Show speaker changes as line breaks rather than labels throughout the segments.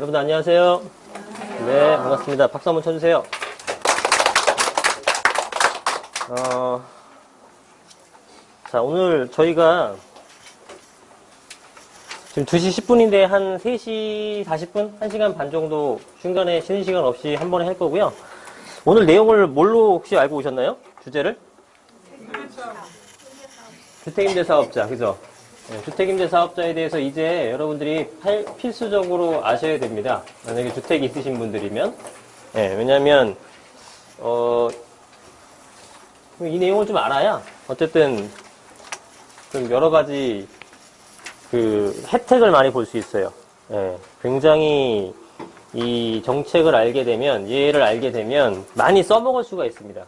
여러분 안녕하세요. 네, 반갑습니다. 박수 한번 쳐주세요. 자, 오늘 저희가 지금 2시 10분인데 한 3시 40분? 1시간 반 정도 중간에 쉬는 시간 없이 한 번에 할 거고요. 오늘 내용을 뭘로 혹시 알고 오셨나요? 주제를? 주택임대사업자, 그죠? 네, 주택임대사업자에 대해서 이제 여러분들이 필수적으로 아셔야 됩니다. 만약에 주택이 있으신 분들이면. 네, 왜냐면, 이 내용을 좀 알아야, 어쨌든, 좀 여러 가지, 혜택을 많이 볼 수 있어요. 네, 굉장히, 이 정책을 알게 되면, 얘를 알게 되면, 많이 써먹을 수가 있습니다.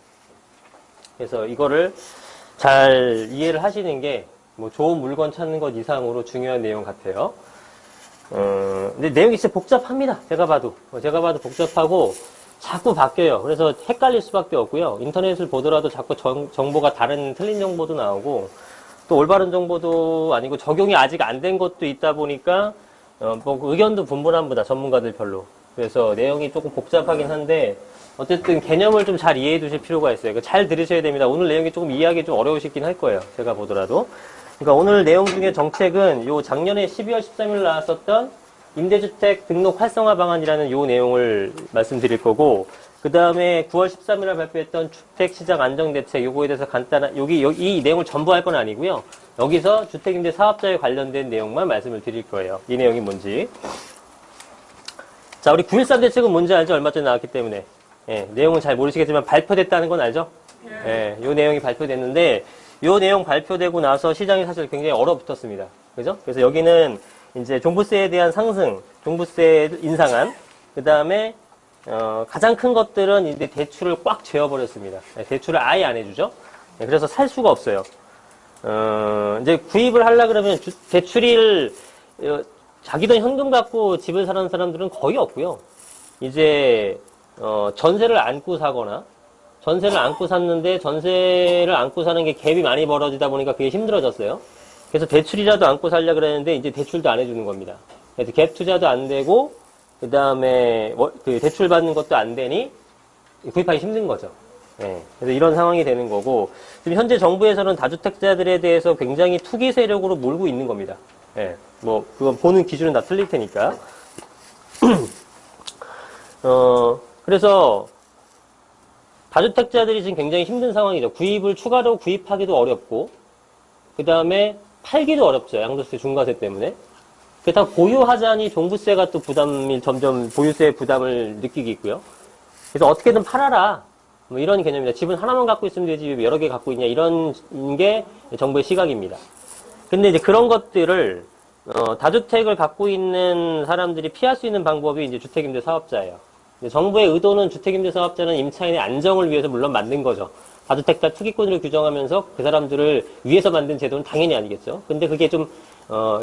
그래서 이거를 잘 이해를 하시는 게, 뭐 좋은 물건 찾는 것 이상으로 중요한 내용 같아요. 근데 내용이 진짜 복잡합니다. 제가 봐도 복잡하고 자꾸 바뀌어요. 그래서 헷갈릴 수밖에 없고요. 인터넷을 보더라도 자꾸 정보가 다른 틀린 정보도 나오고 또 올바른 정보도 아니고 적용이 아직 안 된 것도 있다 보니까 뭐 의견도 분분합니다. 전문가들 별로. 그래서 내용이 조금 복잡하긴 한데 어쨌든 개념을 좀 잘 이해해 두실 필요가 있어요. 잘 들으셔야 됩니다. 오늘 내용이 조금 이해하기 좀 어려우시긴 할 거예요. 제가 보더라도. 그러니까 오늘 내용 중에 정책은 요 작년에 12월 13일 나왔었던 임대주택 등록 활성화 방안이라는 요 내용을 말씀드릴 거고, 그 다음에 9월 13일에 발표했던 주택시장 안정대책 요거에 대해서 간단한, 이 내용을 전부 할 건 아니고요. 여기서 주택임대 사업자에 관련된 내용만 말씀을 드릴 거예요. 이 내용이 뭔지. 자, 우리 9.13 대책은 뭔지 알죠? 얼마 전에 나왔기 때문에. 예, 내용은 잘 모르시겠지만 발표됐다는 건 알죠? 예, 요 내용이 발표됐는데, 요 내용 발표되고 나서 시장이 사실 굉장히 얼어붙었습니다. 그죠? 그래서 여기는 이제 종부세에 대한 상승, 종부세 인상안, 그 다음에, 가장 큰 것들은 이제 대출을 꽉 죄어버렸습니다. 대출을 아예 안 해주죠? 그래서 살 수가 없어요. 이제 구입을 하려 그러면 대출을, 자기 돈 현금 갖고 집을 사는 사람들은 거의 없고요. 이제, 전세를 안고 사거나, 전세를 안고 샀는데 전세를 안고 사는 게 갭이 많이 벌어지다 보니까 그게 힘들어졌어요. 그래서 대출이라도 안고 살려 그랬는데 이제 대출도 안 해주는 겁니다. 그래서 갭 투자도 안 되고 그 다음에 대출 받는 것도 안 되니 구입하기 힘든 거죠. 네. 그래서 이런 상황이 되는 거고 지금 현재 정부에서는 다주택자들에 대해서 굉장히 투기 세력으로 몰고 있는 겁니다. 네. 뭐 그건 보는 기준은 다 틀릴 테니까. 그래서 다주택자들이 지금 굉장히 힘든 상황이죠. 구입을 추가로 구입하기도 어렵고, 그 다음에 팔기도 어렵죠. 양도세 중과세 때문에. 그렇다고 보유하자니 종부세가 또 점점 보유세 부담을 느끼고 있고요. 그래서 어떻게든 팔아라. 뭐 이런 개념입니다. 집은 하나만 갖고 있으면 되지 여러 개 갖고 있냐. 이런 게 정부의 시각입니다. 근데 이제 그런 것들을, 다주택을 갖고 있는 사람들이 피할 수 있는 방법이 이제 주택임대 사업자예요. 정부의 의도는 주택임대사업자는 임차인의 안정을 위해서 물론 만든 거죠. 다주택자 투기꾼으로 규정하면서 그 사람들을 위해서 만든 제도는 당연히 아니겠죠. 근데 그게 좀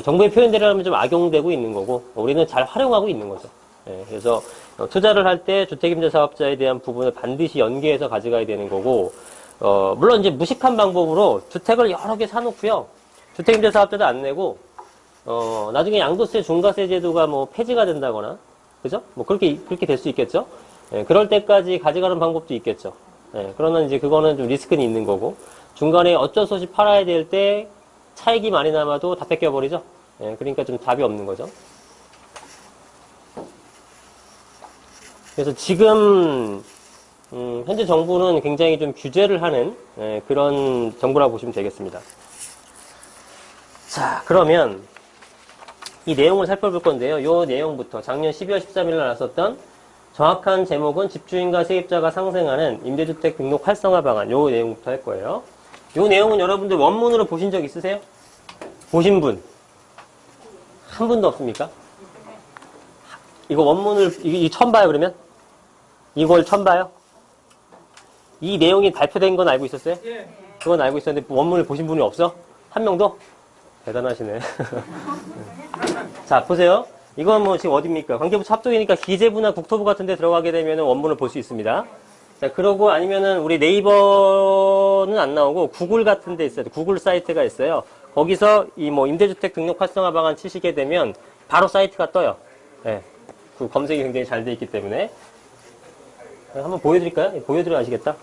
정부의 표현대로 하면 좀 악용되고 있는 거고 우리는 잘 활용하고 있는 거죠. 예, 그래서 투자를 할 때 주택임대사업자에 대한 부분을 반드시 연계해서 가져가야 되는 거고 물론 이제 무식한 방법으로 주택을 여러 개 사놓고요. 주택임대사업자도 안 내고 나중에 양도세 중과세 제도가 뭐 폐지가 된다거나 그죠? 뭐 그렇게 될 수 있겠죠? 예, 그럴 때까지 가져가는 방법도 있겠죠. 예, 그러면 이제 그거는 좀 리스크는 있는 거고, 중간에 어쩔 수 없이 팔아야 될 때 차익이 많이 남아도 다 뺏겨버리죠? 예, 그러니까 좀 답이 없는 거죠. 그래서 지금, 현재 정부는 굉장히 좀 규제를 하는, 그런 정부라고 보시면 되겠습니다. 자, 그러면, 이 내용을 살펴볼 건데요. 이 내용부터 작년 12월 13일 날 나왔었던 정확한 제목은 집주인과 세입자가 상생하는 임대주택 등록 활성화 방안 이 내용부터 할 거예요. 이 내용은 여러분들 원문으로 보신 적 있으세요? 보신 분? 한 분도 없습니까? 이거 원문을 이거 처음 봐요 그러면? 이걸 처음 봐요? 이 내용이 발표된 건 알고 있었어요? 예. 그건 알고 있었는데 원문을 보신 분이 없어? 한 명도? 대단하시네. 자, 보세요. 이건 뭐 지금 어딥니까? 관계부처 합동이니까 기재부나 국토부 같은 데 들어가게 되면 원문을 볼 수 있습니다. 자, 그러고 아니면은 우리 네이버는 안 나오고 구글 같은 데 있어요. 구글 사이트가 있어요. 거기서 이 뭐 임대주택 등록 활성화 방안 치시게 되면 바로 사이트가 떠요. 예. 그 검색이 굉장히 잘 돼 있기 때문에. 한번 보여드릴까요? 보여드려야 아시겠다.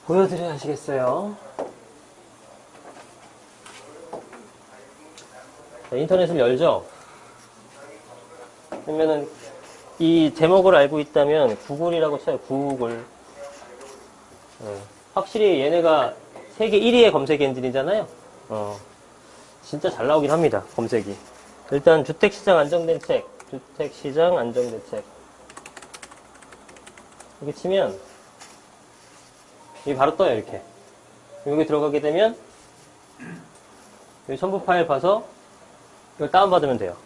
보여드려야 아시겠어요. 자, 인터넷을 열죠. 그러면은 이 제목을 알고 있다면 구글이라고 쳐요. 구글. 확실히 얘네가 세계 1위의 검색 엔진이잖아요. 진짜 잘 나오긴 합니다. 검색이. 일단 주택시장 안정대책. 주택시장 안정대책. 이렇게 치면 이게 바로 떠요. 이렇게. 여기 들어가게 되면 여기 첨부 파일 봐서 이걸 다운받으면 돼요.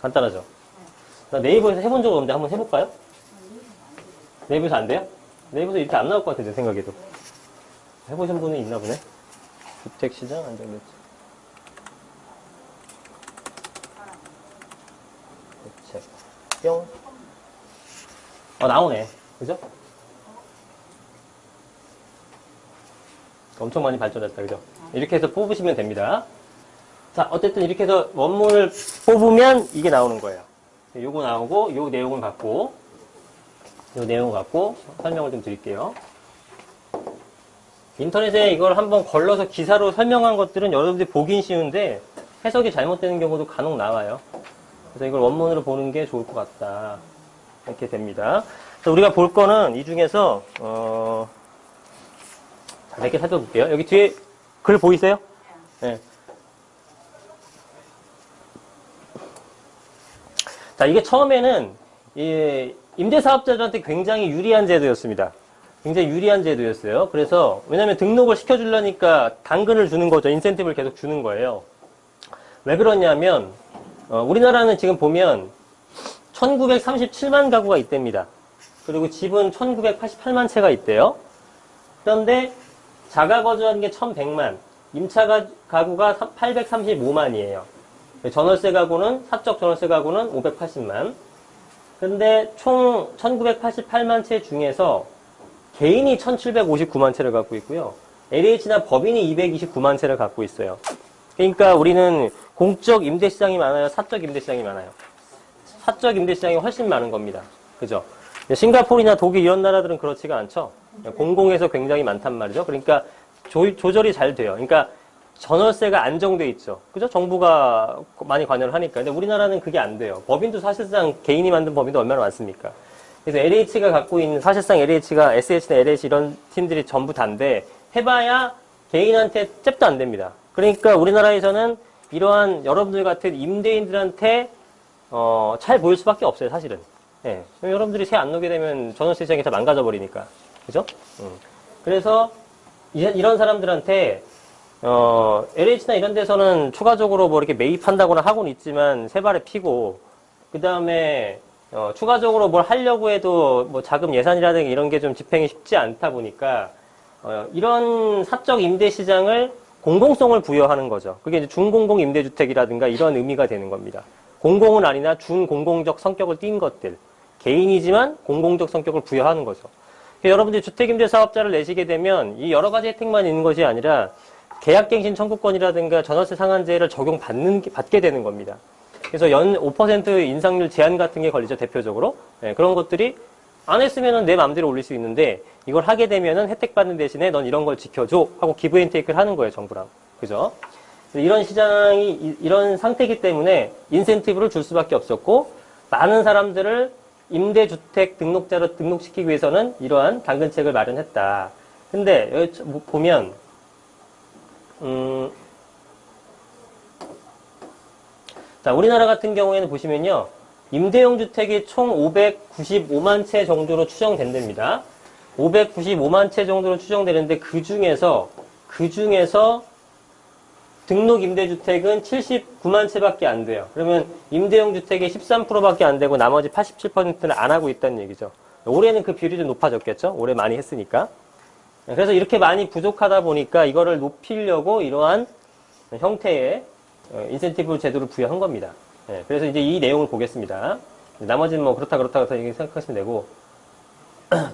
간단하죠? 나 네이버에서 해본 적 없는데 한번 해볼까요? 네이버에서 안 돼요? 네이버에서 이렇게 안 나올 것 같아, 내 생각에도. 해보신 분이 있나 보네. 주택시장 안정대책. 대책. 뿅. 나오네. 그죠? 엄청 많이 발전했다, 그죠? 이렇게 해서 뽑으시면 됩니다. 자, 어쨌든 이렇게 해서 원문을 뽑으면 이게 나오는 거예요. 요거 나오고, 요 내용을 갖고 설명을 좀 드릴게요. 인터넷에 이걸 한번 걸러서 기사로 설명한 것들은 여러분들이 보긴 쉬운데 해석이 잘못되는 경우도 간혹 나와요. 그래서 이걸 원문으로 보는 게 좋을 것 같다. 이렇게 됩니다. 그래서 우리가 볼 거는 이 중에서, 몇 개 살펴볼게요. 여기 뒤에 글 보이세요? 네. 자, 이게 처음에는 이 임대사업자들한테 굉장히 유리한 제도였습니다. 굉장히 유리한 제도였어요. 그래서 왜냐하면 등록을 시켜주려니까 당근을 주는 거죠. 인센티브를 계속 주는 거예요. 왜 그러냐면 우리나라는 지금 보면 1937만 가구가 있답니다. 그리고 집은 1988만 채가 있대요. 그런데 자가거주하는 게 1100만, 임차 가구가 835만이에요. 전월세 가구는, 사적 전월세 가구는 580만. 근데 총 1988만 채 중에서 개인이 1759만 채를 갖고 있고요. LH나 법인이 229만 채를 갖고 있어요. 그러니까 우리는 공적 임대시장이 많아요? 사적 임대시장이 많아요? 사적 임대시장이 훨씬 많은 겁니다. 그죠? 싱가포르나 독일 이런 나라들은 그렇지가 않죠. 공공에서 굉장히 많단 말이죠. 그러니까 조절이 잘 돼요. 그러니까 전월세가 안정돼 있죠. 그죠? 정부가 많이 관여를 하니까. 근데 우리나라는 그게 안 돼요. 법인도 사실상 개인이 만든 법인도 얼마나 많습니까? 그래서 LH가 갖고 있는, 사실상 LH가 SH나 LH 이런 팀들이 전부 다인데 해봐야 개인한테 잽도 안 됩니다. 그러니까 우리나라에서는 이러한 여러분들 같은 임대인들한테 잘 보일 수밖에 없어요, 사실은. 예. 여러분들이 세 안 놓게 되면 전월세 시장이 다 망가져 버리니까. 그죠? 그래서 이런 사람들한테 LH나 이런 데서는 추가적으로 뭐 이렇게 매입한다거나 하고는 있지만 세 발에 피고, 그 다음에 추가적으로 뭘 하려고 해도 뭐 자금 예산이라든가 이런 게 좀 집행이 쉽지 않다 보니까 이런 사적 임대 시장을 공공성을 부여하는 거죠. 그게 이제 준공공 임대주택이라든가 이런 의미가 되는 겁니다. 공공은 아니나 준공공적 성격을 띈 것들, 개인이지만 공공적 성격을 부여하는 거죠. 여러분들이 주택임대사업자를 내시게 되면 이 여러 가지 혜택만 있는 것이 아니라 계약갱신 청구권이라든가 전월세 상한제를 받게 되는 겁니다. 그래서 연 5% 인상률 제한 같은 게 걸리죠, 대표적으로. 네, 그런 것들이 안 했으면은 내 마음대로 올릴 수 있는데 이걸 하게 되면은 혜택 받는 대신에 넌 이런 걸 지켜줘 하고 기브앤테이크를 하는 거예요, 정부랑. 그죠? 이런 시장이 이런 상태이기 때문에 인센티브를 줄 수밖에 없었고, 많은 사람들을 임대주택 등록자로 등록시키기 위해서는 이러한 당근책을 마련했다. 근데 여기 보면 자, 우리나라 같은 경우에는 보시면요, 임대용 주택이 총 595만 채 정도로 추정된답니다. 595만 채 정도로 추정되는데 그 중에서 등록 임대주택은 79만 채밖에 안 돼요. 그러면 임대용 주택의 13%밖에 안 되고 나머지 87%는 안 하고 있다는 얘기죠. 올해는 그 비율이 좀 높아졌겠죠? 올해 많이 했으니까. 그래서 이렇게 많이 부족하다 보니까 이거를 높이려고 이러한 형태의 인센티브 제도를 부여한 겁니다. 그래서 이제 이 내용을 보겠습니다. 나머지는 뭐 그렇다 이렇게 생각하시면 되고,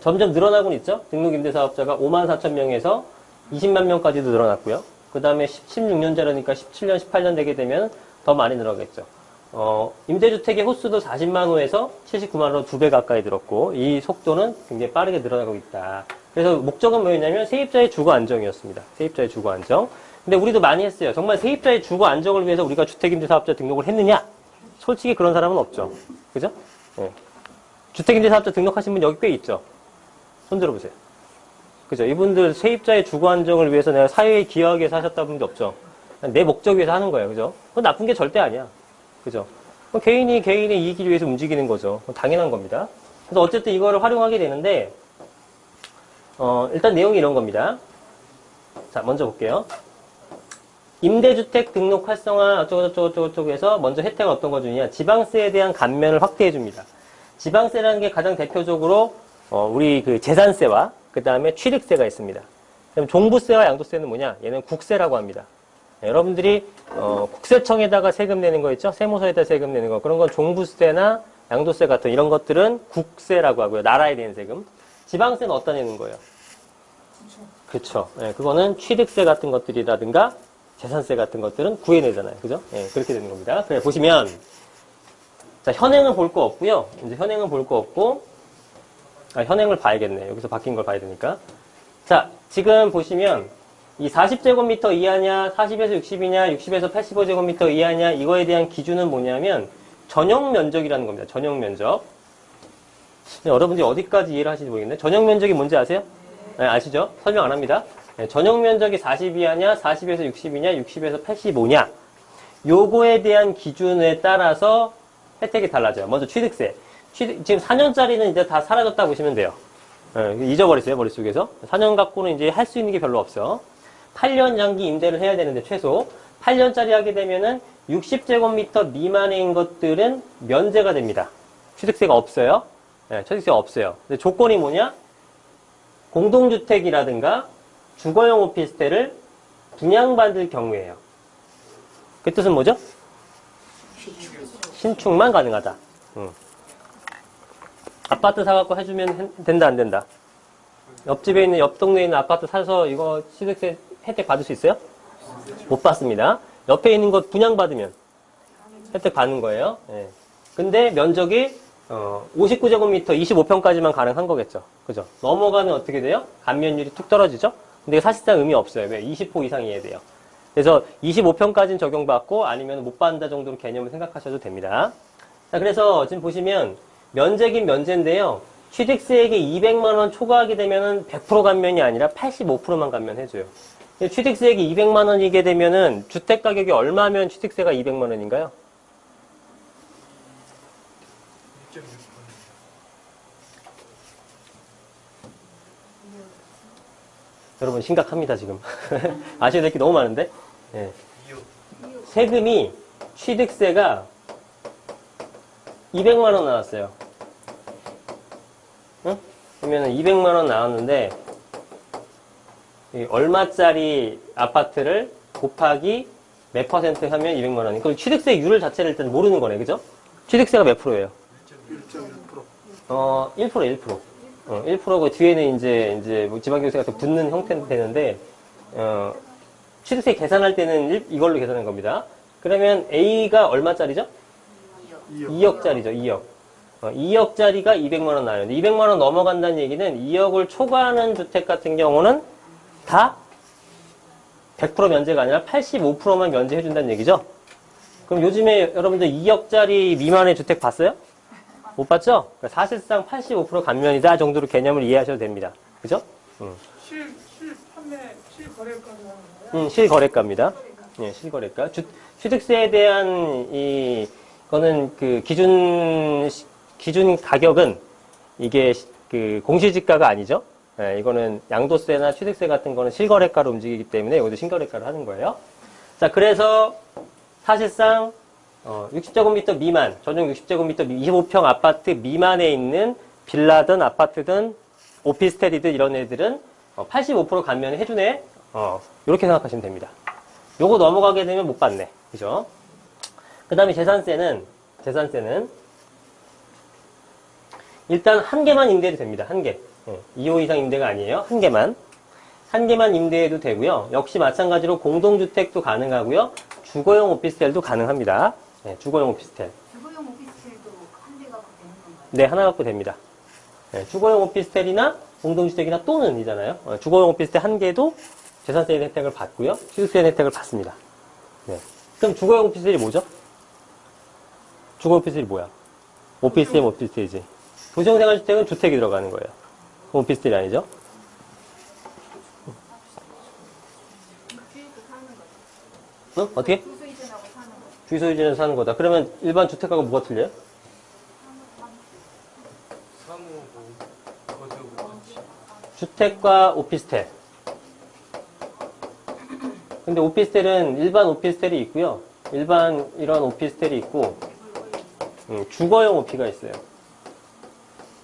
점점 늘어나고는 있죠? 등록임대사업자가 5만 4천 명에서 20만 명까지도 늘어났고요. 그 다음에 16년자라니까 17년, 18년 되게 되면 더 많이 늘어나겠죠. 임대주택의 호수도 40만 호에서 79만 호로 2배 가까이 늘었고, 이 속도는 굉장히 빠르게 늘어나고 있다. 그래서 목적은 뭐였냐면 세입자의 주거 안정이었습니다. 세입자의 주거 안정. 근데 우리도 많이 했어요. 정말 세입자의 주거 안정을 위해서 우리가 주택임대사업자 등록을 했느냐? 솔직히 그런 사람은 없죠. 그죠? 네. 주택임대사업자 등록하신 분 여기 꽤 있죠? 손 들어보세요. 그죠? 이분들 세입자의 주거 안정을 위해서 내가 사회에 기여하기 위해서 하셨다 분도 없죠? 내 목적 위해서 하는 거예요. 그죠? 그건 나쁜 게 절대 아니야. 그죠? 개인이 개인의 이익을 위해서 움직이는 거죠. 당연한 겁니다. 그래서 어쨌든 이거를 활용하게 되는데, 일단 내용이 이런 겁니다. 자, 먼저 볼게요. 임대주택 등록 활성화 어쩌고저쩌고저쩌고에서 먼저 혜택은 어떤 거 주느냐? 지방세에 대한 감면을 확대해 줍니다. 지방세라는 게 가장 대표적으로 우리 그 재산세와 그 다음에 취득세가 있습니다. 그럼 종부세와 양도세는 뭐냐? 얘는 국세라고 합니다. 네, 여러분들이 국세청에다가 세금 내는 거 있죠? 세무서에다 세금 내는 거. 그런 건 종부세나 양도세 같은 이런 것들은 국세라고 하고요. 나라에 대한 세금. 지방세는 어디다 내는 거예요? 그렇죠. 네, 그거는 취득세 같은 것들이라든가 재산세 같은 것들은 구에 내잖아요. 그죠? 네, 그렇게 되는 겁니다. 그래, 보시면 자, 현행은 볼 거 없고요. 이제 현행은 볼 거 없고 현행을 봐야겠네. 여기서 바뀐 걸 봐야 되니까. 자, 지금 보시면 이 40제곱미터 이하냐, 40에서 60이냐, 60에서 85제곱미터 이하냐, 이거에 대한 기준은 뭐냐면 전용 면적이라는 겁니다. 전용 면적. 여러분들이 어디까지 이해를 하시는지 모르겠네. 전용 면적이 뭔지 아세요? 네, 아시죠? 설명 안 합니다. 네, 전용 면적이 40 이하냐, 40에서 60이냐, 60에서 85냐. 요거에 대한 기준에 따라서 혜택이 달라져요. 먼저 취득세. 지금 4년짜리는 이제 다 사라졌다 보시면 돼요. 네, 잊어버렸어요, 머릿속에서. 4년 갖고는 이제 할 수 있는 게 별로 없어. 8년 장기 임대를 해야 되는데 최소 8년짜리 하게 되면은 60제곱미터 미만인 것들은 면제가 됩니다. 취득세가 없어요. 네, 취득세가 없어요. 근데 조건이 뭐냐? 공동주택이라든가 주거용 오피스텔을 분양받을 경우에요. 그 뜻은 뭐죠? 신축만 가능하다. 아파트 사갖고 해주면 된다, 안 된다? 옆집에 있는, 옆 동네에 있는 아파트 사서 이거 취득세 혜택 받을 수 있어요? 못 받습니다. 옆에 있는 것 분양받으면 혜택 받는 거예요. 예. 근데 면적이 59제곱미터 25평까지만 가능한 거겠죠. 그죠? 넘어가면 어떻게 돼요? 감면율이 툭 떨어지죠? 근데 사실상 의미 없어요. 왜? 20호 이상이어야 돼요. 그래서 25평까지는 적용받고 아니면 못 받는다 정도로 개념을 생각하셔도 됩니다. 자, 그래서 지금 보시면 면제긴 면제인데요. 취득세액이 200만원 초과하게 되면은 100% 감면이 아니라 85%만 감면해줘요. 취득세액이 200만원이게 되면은 주택가격이 얼마면 취득세가 200만원인가요? 여러분 심각합니다 지금. 아셔야 될 게 너무 많은데. 네. 세금이 취득세가 200만원 나왔어요. 응? 그러면 200만원 나왔는데 얼마짜리 아파트를 곱하기 몇 퍼센트 하면 200만원. 그 취득세율 자체를 일단 모르는 거네. 그죠? 취득세가 몇 프로예요? 1%. 1%. 1%고 뒤에는 이제 뭐 지방교세가 더 붙는 형태는 되는데 취득세 계산할 때는 이걸로 계산한 겁니다. 그러면 A가 얼마짜리죠? 2억짜리죠. 2억. 2억짜리가 200만원 나와요. 200만원 넘어간다는 얘기는 2억을 초과하는 주택 같은 경우는 다 100% 면제가 아니라 85%만 면제해준다는 얘기죠. 그럼 요즘에 여러분들 2억짜리 미만의 주택 봤어요? 못 봤죠? 그러니까 사실상 85% 감면이다 정도로 개념을 이해하셔도 됩니다. 그죠? 실거래가로 실거래가입니다. 예, 실거래가. 취득세에 대한 이거는 그 기준 가격은 이게 그 공시지가가 아니죠. 예, 이거는 양도세나 취득세 같은 거는 실거래가로 움직이기 때문에 이것도 실거래가로 하는 거예요. 자, 그래서 사실상 60제곱미터 미만, 전용 60제곱미터 25평 아파트 미만에 있는 빌라든 아파트든 오피스텔이든 이런 애들은 85% 감면을 해주네. 이렇게 생각하시면 됩니다. 요거 넘어가게 되면 못 받네. 그죠? 그 다음에 재산세는 일단 한 개만 임대해도 됩니다. 한 개. 2호 이상 임대가 아니에요. 한 개만 임대해도 되고요. 역시 마찬가지로 공동주택도 가능하고요. 주거용 오피스텔도 가능합니다. 네, 주거용 오피스텔.
주거용 오피스텔도 한 대 갖고 되는 건가요?
네, 하나 갖고 됩니다. 네, 주거용 오피스텔이나 공동주택이나 또는 이잖아요. 주거용 오피스텔 한 개도 재산세 혜택을 받고요. 취득세 혜택을 받습니다. 네. 그럼 주거용 오피스텔이 뭐죠? 주거용 오피스텔이 뭐야? 오피스텔이면 오피스텔이지. 도시생활주택은 주택이 들어가는 거예요. 오피스텔이 아니죠? 응? 어떻게?
주소 이전하고 사는 거.
주소 이전해서 사는 거다. 그러면 일반 주택하고 뭐가 틀려요? 주택과 오피스텔. 근데 오피스텔은 일반 오피스텔이 있고요. 일반 이런 오피스텔이 있고 주거용 오피가 있어요.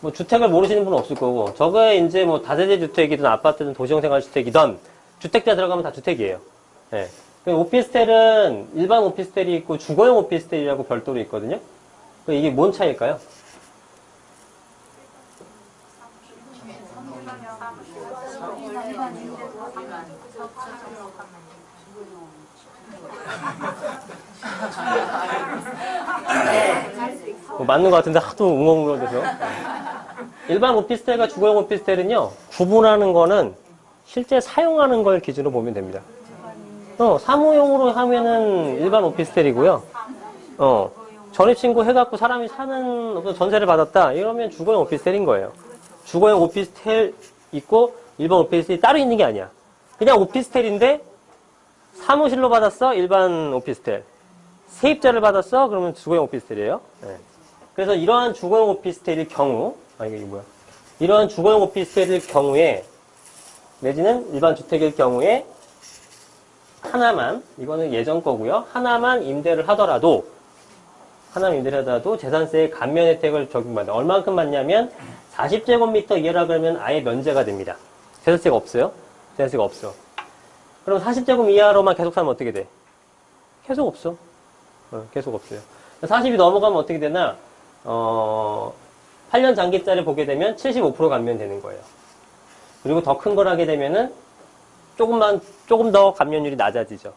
뭐 주택을 모르시는 분은 없을 거고 저거에 이제 뭐 다세대 주택이든 아파트든 도시형 생활주택이든 주택자 들어가면 다 주택이에요. 네. 오피스텔은 일반 오피스텔이 있고 주거용 오피스텔이라고 별도로 있거든요. 이게 뭔 차이일까요? 뭐 맞는 것 같은데 하도 웅엉울어져서. 일반 오피스텔과 주거용 오피스텔은요, 구분하는 거는 실제 사용하는 걸 기준으로 보면 됩니다. 사무용으로 하면은 일반 오피스텔이고요. 전입신고 해갖고 사람이 사는 어떤 전세를 받았다. 이러면 주거용 오피스텔인 거예요. 주거용 오피스텔 있고 일반 오피스텔이 따로 있는 게 아니야. 그냥 오피스텔인데 사무실로 받았어. 일반 오피스텔. 세입자를 받았어. 그러면 주거용 오피스텔이에요. 네. 그래서 이러한 주거용 오피스텔일 경우, 이게 뭐야? 이러한 주거용 오피스텔일 경우에 내지는 일반 주택일 경우에 하나만, 이거는 예전 거고요. 하나만 임대를 하더라도 재산세의 감면 혜택을 적용받아요. 얼만큼 받냐면 40제곱미터 이하라 그러면 아예 면제가 됩니다. 재산세가 없어요. 재산세가 없어. 그럼 40제곱 이하로만 계속 살면 어떻게 돼? 계속 없어. 계속 없어요. 40이 넘어가면 어떻게 되나? 8년 장기짜리 보게 되면 75% 감면되는 거예요. 그리고 더 큰 걸 하게 되면은 조금 더 감면율이 낮아지죠.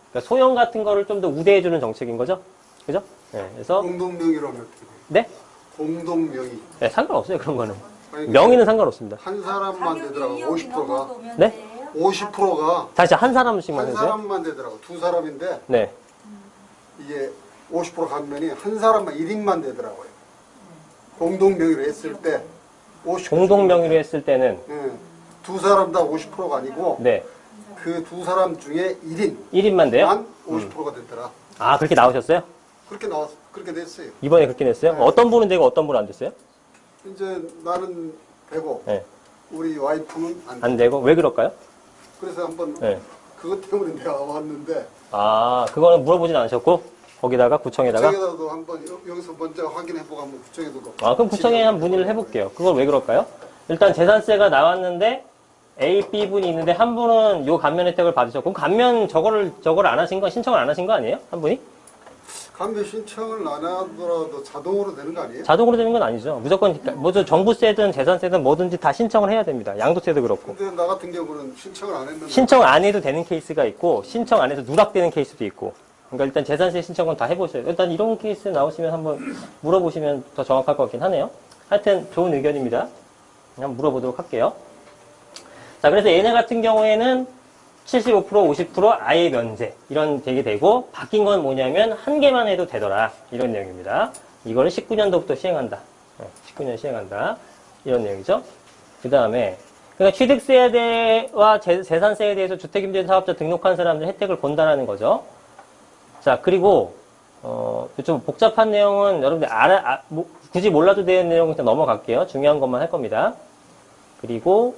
그러니까 소형 같은 거를 좀 더 우대해주는 정책인 거죠. 그죠? 네, 그래서.
공동명의라면
네?
공동명의.
네, 상관없어요, 그런 거는.
아니,
명의는 상관없습니다.
한 사람만 되더라고, 50%가.
네?
50%가
다시 한 사람씩만
한
해주세요.
사람만 되더라고. 두 사람인데,
네.
이게 50% 감면이 한 사람만 1인만 되더라고요. 공동명의로 했을 때, 50%.
공동명의로 했을 때는.
예, 두 사람 다 50%가 아니고,
네.
그 두 사람 중에 1인.
1인만 돼요?
만 50%가 됐더라.
아, 그렇게 나오셨어요?
그렇게 됐어요.
이번에 그렇게 냈어요?
네.
어떤 분은 되고 어떤 분은 안 됐어요?
이제 나는 되고,
네.
우리 와이프는 안
안 되고. 왜 그럴까요?
그래서 한번
네.
그것 때문에 내가 왔는데
아, 그거는 물어보진 않으셨고, 거기다가 구청에다가.
구청에다도 한번 여기서 먼저 확인해보고 한번 구청에도 가.
아, 그럼 구청에 한 문의를 해볼게요. 그걸 왜 그럴까요? 일단 재산세가 나왔는데 A, B 분이 있는데 한 분은 요 감면 혜택을 받으셨고, 감면 저거를 안 하신 거, 신청을 안 하신 거 아니에요? 한 분이?
감면 신청을 안 하더라도 자동으로 되는 거 아니에요?
자동으로 되는 건 아니죠. 무조건 뭐죠? 정부세든 재산세든 뭐든지 다 신청을 해야 됩니다. 양도세도 그렇고.
근데 나 같은 경우는 신청을 안 했는데
신청 안 해도 되는 케이스가 있고, 신청 안 해서 누락되는 케이스도 있고. 그러니까 일단 재산세 신청은 다 해보셔야 돼요. 일단 이런 케이스 나오시면 한번 물어보시면 더 정확할 것 같긴 하네요. 하여튼 좋은 의견입니다. 한번 물어보도록 할게요. 자, 그래서 얘네 같은 경우에는 75%, 50% 아예 면제 이런 되게 되고, 바뀐 건 뭐냐면 한 개만 해도 되더라 이런 내용입니다. 이거를 19년도부터 시행한다. 19년 시행한다 이런 내용이죠. 그 다음에 그러니까 취득세와 재산세에 대해서 주택임대사업자 등록한 사람들 혜택을 본다라는 거죠. 자, 그리고 좀 복잡한 내용은 여러분들 굳이 몰라도 되는 내용은 일단 넘어갈게요. 중요한 것만 할 겁니다. 그리고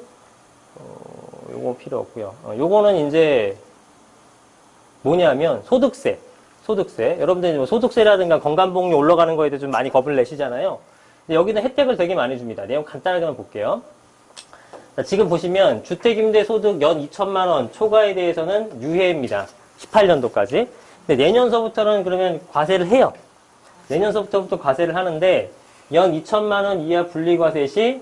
요거 필요 없고요. 요거는 이제 뭐냐면 소득세. 여러분들이 뭐 소득세라든가 건강보험료 올라가는 거에 대해서 좀 많이 겁을 내시잖아요. 근데 여기는 혜택을 되게 많이 줍니다. 내용 간단하게만 볼게요. 자, 지금 보시면 주택임대소득 연 2천만 원 초과에 대해서는 유예입니다. 18년도까지. 근데 내년서부터는 그러면 과세를 해요. 내년서부터 과세를 하는데 연 2천만 원 이하 분리과세 시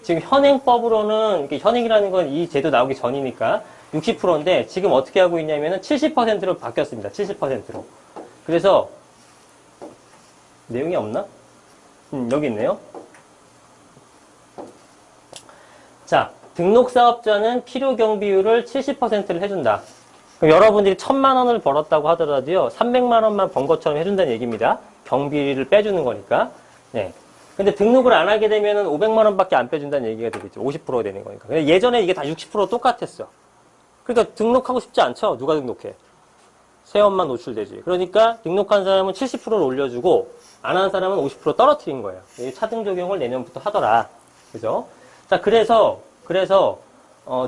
지금 현행법으로는, 이게 현행이라는 건 이 제도 나오기 전이니까 60%인데 지금 어떻게 하고 있냐면은 70%로 바뀌었습니다. 70%로. 그래서 내용이 없나? 여기 있네요. 자, 등록 사업자는 필요 경비율을 70%를 해준다. 그럼 여러분들이 1,000만 원을 벌었다고 하더라도요, 300만 원만 번 것처럼 해준다는 얘기입니다. 경비를 빼주는 거니까. 네. 근데 등록을 안 하게 되면은 500만 원밖에 안 빼준다는 얘기가 되겠죠. 50%가 되는 거니까. 근데 예전에 이게 다 60% 똑같았어. 그러니까 등록하고 싶지 않죠? 누가 등록해? 세원만 노출되지. 그러니까 등록한 사람은 70%를 올려주고 안 한 사람은 50% 떨어뜨린 거예요. 차등 적용을 내년부터 하더라. 그죠? 자, 그래서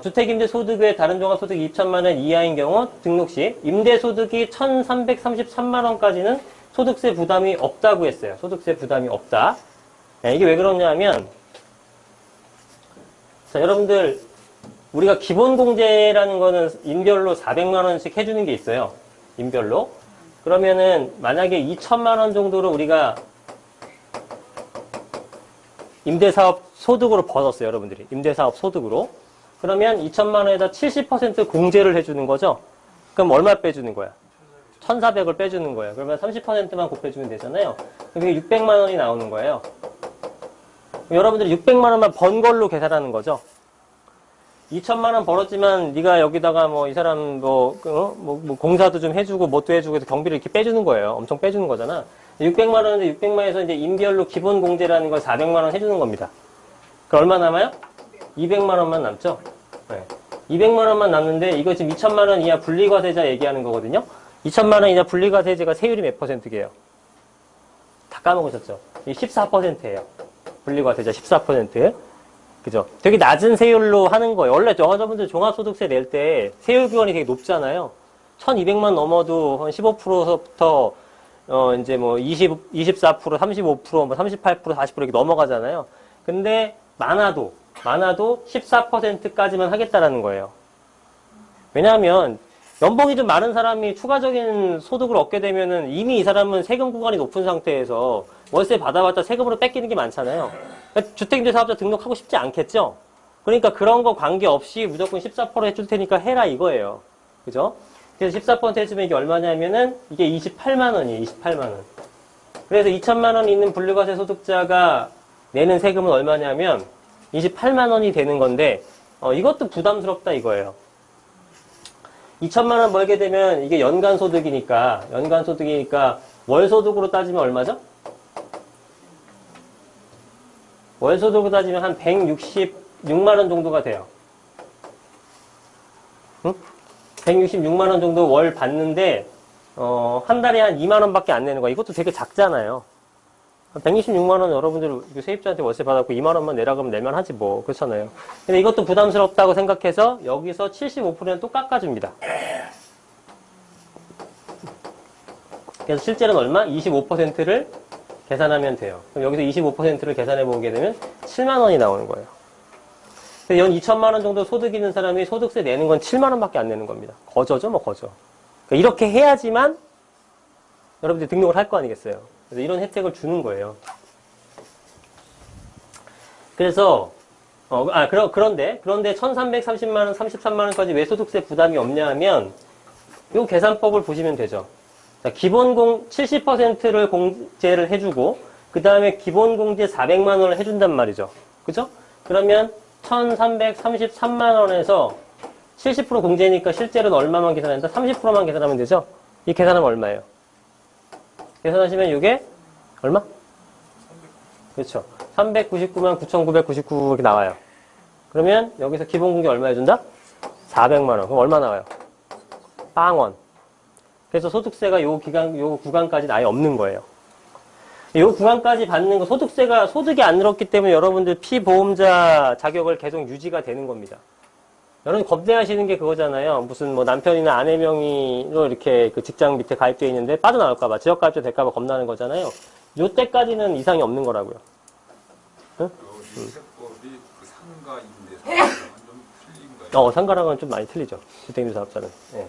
주택임대 소득 외 다른 종합소득이 2천만 원 이하인 경우 등록 시 임대소득이 1,333만 원까지는 소득세 부담이 없다고 했어요. 소득세 부담이 없다. 네, 이게 왜 그러냐면, 자, 여러분들, 우리가 기본공제라는 거는 인별로 400만 원씩 해주는 게 있어요. 인별로. 그러면은, 만약에 2천만 원 정도로 우리가 임대사업 소득으로 벌었어요, 여러분들이. 임대사업 소득으로. 그러면 2천만 원에다 70% 공제를 해주는 거죠? 그럼 얼마 빼주는 거야? 1,400을 빼주는 거예요. 그러면 30%만 곱해주면 되잖아요. 그게 600만 원이 나오는 거예요. 여러분들이 600만 원만 번 걸로 계산하는 거죠. 2천만 원 벌었지만 네가 여기다가 뭐 이 사람 뭐 공사도 좀 해주고 뭣도 해주고 해서 경비를 이렇게 빼주는 거예요. 엄청 빼주는 거잖아. 600만 원인데 600만 원에서 이제 임별로 기본 공제라는 걸 400만 원 해주는 겁니다. 그 얼마 남아요? 200만 원만 남죠. 네. 200만 원만 남는데 이거 지금 2천만 원 이하 분리과세자 얘기하는 거거든요. 2천만 원 이하 분리과세제가 세율이 몇 %예요? 다 까먹으셨죠? 이 14%예요. 분리과세자 14%. 그죠? 되게 낮은 세율로 하는 거예요. 원래 여자분들 종합소득세 낼 때 세율 기원이 되게 높잖아요. 1,200만 넘어도 한 15%서부터 이제 뭐 24%, 35%, 뭐 38%, 40% 이렇게 넘어가잖아요. 근데 많아도 14%까지만 하겠다라는 거예요. 왜냐하면 연봉이 좀 많은 사람이 추가적인 소득을 얻게 되면은 이미 이 사람은 세금 구간이 높은 상태에서 월세 받아봤자 세금으로 뺏기는 게 많잖아요. 그러니까 주택임대사업자 등록하고 싶지 않겠죠? 그러니까 그런 거 관계없이 무조건 14% 해줄 테니까 해라 이거예요. 그죠? 그래서 14% 해주면 이게 얼마냐면은 이게 28만 원이에요. 28만 원. 그래서 2천만 원 있는 분리과세 소득자가 내는 세금은 얼마냐면 28만 원이 되는 건데 이것도 부담스럽다 이거예요. 2천만 원 벌게 되면 이게 연간 소득이니까 월 소득으로 따지면 얼마죠? 월 소득으로 따지면 한 166만 원 정도가 돼요. 응? 166만 원 정도 월 받는데 한 달에 한 2만 원밖에 안 내는 거야. 이것도 되게 작잖아요. 126만 원 여러분들 세입자한테 월세 받았고 2만 원만 내라 그러면 낼만 하지 뭐. 그렇잖아요. 근데 이것도 부담스럽다고 생각해서 여기서 75%는 또 깎아줍니다. 그래서 실제로는 얼마? 25%를 계산하면 돼요. 그럼 여기서 25%를 계산해 보게 되면 7만 원이 나오는 거예요. 연 2천만 원 정도 소득 있는 사람이 소득세 내는 건 7만 원밖에 안 내는 겁니다. 거저죠, 뭐 거저. 그러니까 이렇게 해야지만 여러분들이 등록을 할 거 아니겠어요. 그래서 이런 혜택을 주는 거예요. 그래서 그런데 1,330만 원, 33만 원까지 왜 소득세 부담이 없냐 하면 이 계산법을 보시면 되죠. 자, 기본 70%를 공제를 해주고 그 다음에 기본 공제 400만 원을 해준단 말이죠. 그죠? 그러면 1,333만 원에서 70% 공제니까 실제로는 얼마만 계산한다? 30%만 계산하면 되죠? 이 계산하면 얼마예요? 계산하시면 이게 얼마? 그렇죠. 399만 9,999 이렇게 나와요. 그러면 여기서 기본 공제 얼마 해준다? 400만 원. 그럼 얼마 나와요? 빵원. 그래서 소득세가 요 구간까지는 아예 없는 거예요. 요 구간까지 받는 거 소득이 안 늘었기 때문에 여러분들 피보험자 자격을 계속 유지가 되는 겁니다. 여러분 겁내하시는 게 그거잖아요. 무슨 뭐 남편이나 아내 명의로 이렇게 그 직장 밑에 가입되어 있는데 빠져나올까봐 지역가입자 될까봐 겁나는 거잖아요. 요 때까지는 이상이 없는 거라고요. 응?
세법이 그 상가 임대사업자랑 좀 틀린가요?
상가랑은 좀 많이 틀리죠. 주택임대사업자는. 네.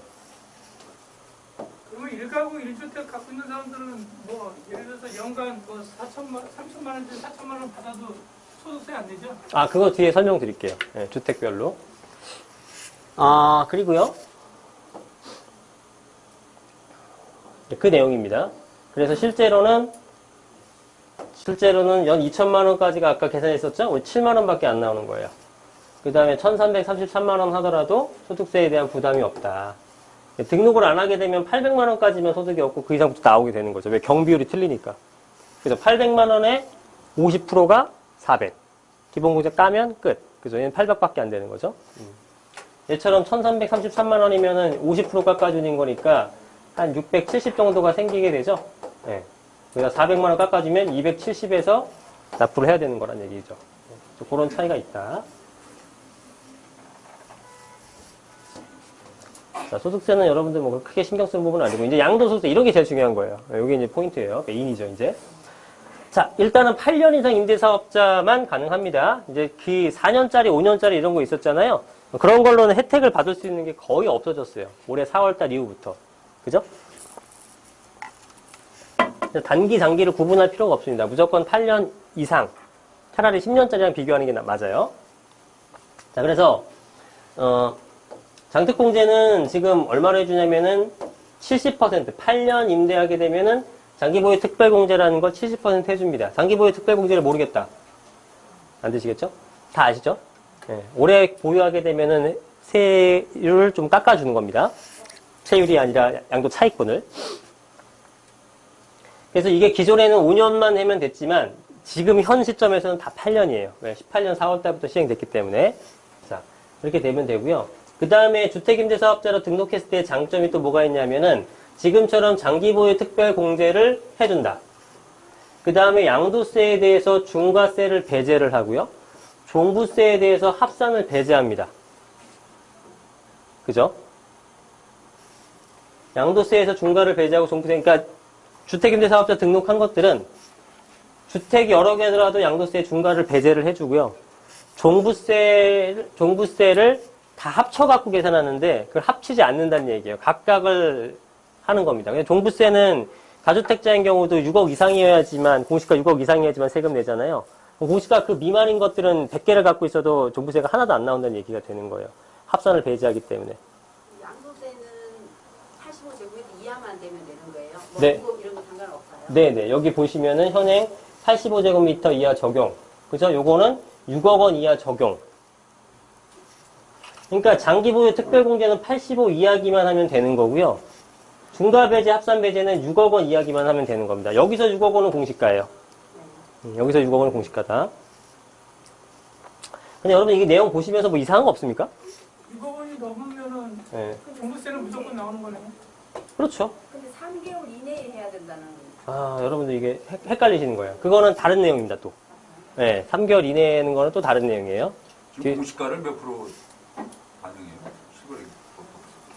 그러면 1가구 1주택 갖고 있는 사람들은 뭐 예를 들어서 연간 뭐 3천만 원, 4천만 원 받아도 소득세 안 내죠?
아, 그거 뒤에 설명드릴게요. 네, 주택별로. 그리고요. 그 내용입니다. 그래서 실제로는 연 2천만 원까지가 아까 계산했었죠? 우리 7만 원밖에 안 나오는 거예요. 그 다음에 1333만 원 하더라도 소득세에 대한 부담이 없다. 등록을 안 하게 되면 800만 원까지면 소득이 없고 그 이상부터 나오게 되는 거죠. 왜? 경비율이 틀리니까. 그래서 800만 원에 50%가 400. 기본공제 까면 끝. 그죠? 얘는 800밖에 안 되는 거죠. 얘처럼 1333만 원이면은 50% 깎아주는 거니까 한 670 정도가 생기게 되죠. 예. 그래서 400만 원 깎아주면 270에서 납부를 해야 되는 거란 얘기죠. 그런 차이가 있다. 자, 소득세는 여러분들 뭐 크게 신경 쓰는 부분은 아니고, 이제 양도소득세, 이런 게 제일 중요한 거예요. 이게 이제 포인트예요. 메인이죠, 이제. 자, 일단은 8년 이상 임대사업자만 가능합니다. 이제 그 4년짜리, 5년짜리 이런 거 있었잖아요. 그런 걸로는 혜택을 받을 수 있는 게 거의 없어졌어요. 올해 4월달 이후부터. 그죠? 단기, 장기를 구분할 필요가 없습니다. 무조건 8년 이상. 차라리 10년짜리랑 비교하는 게 맞아요. 자, 그래서, 장특공제는 지금 얼마로 해주냐면은 70%, 8년 임대하게 되면은 장기보유 특별공제라는 걸 70% 해줍니다. 장기보유 특별공제를 모르겠다. 안 되시겠죠? 다 아시죠? 네. 오래 보유하게 되면은 세율을 좀 깎아주는 겁니다. 세율이 아니라 양도 차익분을. 그래서 이게 기존에는 5년만 하면 됐지만 지금 현 시점에서는 다 8년이에요. 왜? 18년 4월달부터 시행됐기 때문에. 자, 이렇게 되면 되고요. 그 다음에 주택임대사업자로 등록했을 때 장점이 또 뭐가 있냐면은 지금처럼 장기보유 특별공제를 해준다. 그 다음에 양도세에 대해서 중과세를 배제를 하고요. 종부세에 대해서 합산을 배제합니다. 그죠? 양도세에서 중과를 배제하고 종부세, 그러니까 주택임대사업자 등록한 것들은 주택이 여러 개더라도 양도세 중과를 배제를 해주고요. 종부세를 다 합쳐갖고 계산하는데 그걸 합치지 않는다는 얘기예요. 각각을 하는 겁니다. 종부세는 다주택자인 경우도 6억 이상이어야지만, 공시가 6억 이상이어야지만 세금 내잖아요. 공시가 그 미만인 것들은 100개를 갖고 있어도 종부세가 하나도 안 나온다는 얘기가 되는 거예요. 합산을 배제하기 때문에.
양도세는 85제곱미터 이하만 되면 되는 거예요? 뭐
네.
이런 거 상관없어요?
네네. 여기 보시면은 현행 85제곱미터 이하 적용. 그죠? 요거는 6억 원 이하 적용. 그러니까 장기보유 특별공제는 85 이하기만 하면 되는 거고요. 중과배제, 합산배제는 6억 원 이하기만 하면 되는 겁니다. 여기서 6억 원은 공시가예요. 여기서 6억 원은 공시가다. 근데 여러분 이게 내용 보시면서 뭐 이상한 거 없습니까?
6억 원이 넘으면은
네.
그 종부세는 무조건 나오는 거네요.
그렇죠.
근데 3개월 이내에 해야 된다는
여러분들 이게 헷갈리시는 거예요. 그거는 다른 내용입니다, 또. 네, 3개월 이내는 거는 또 다른 내용이에요.
지금 공시가를 몇 프로 반영해요? 시골에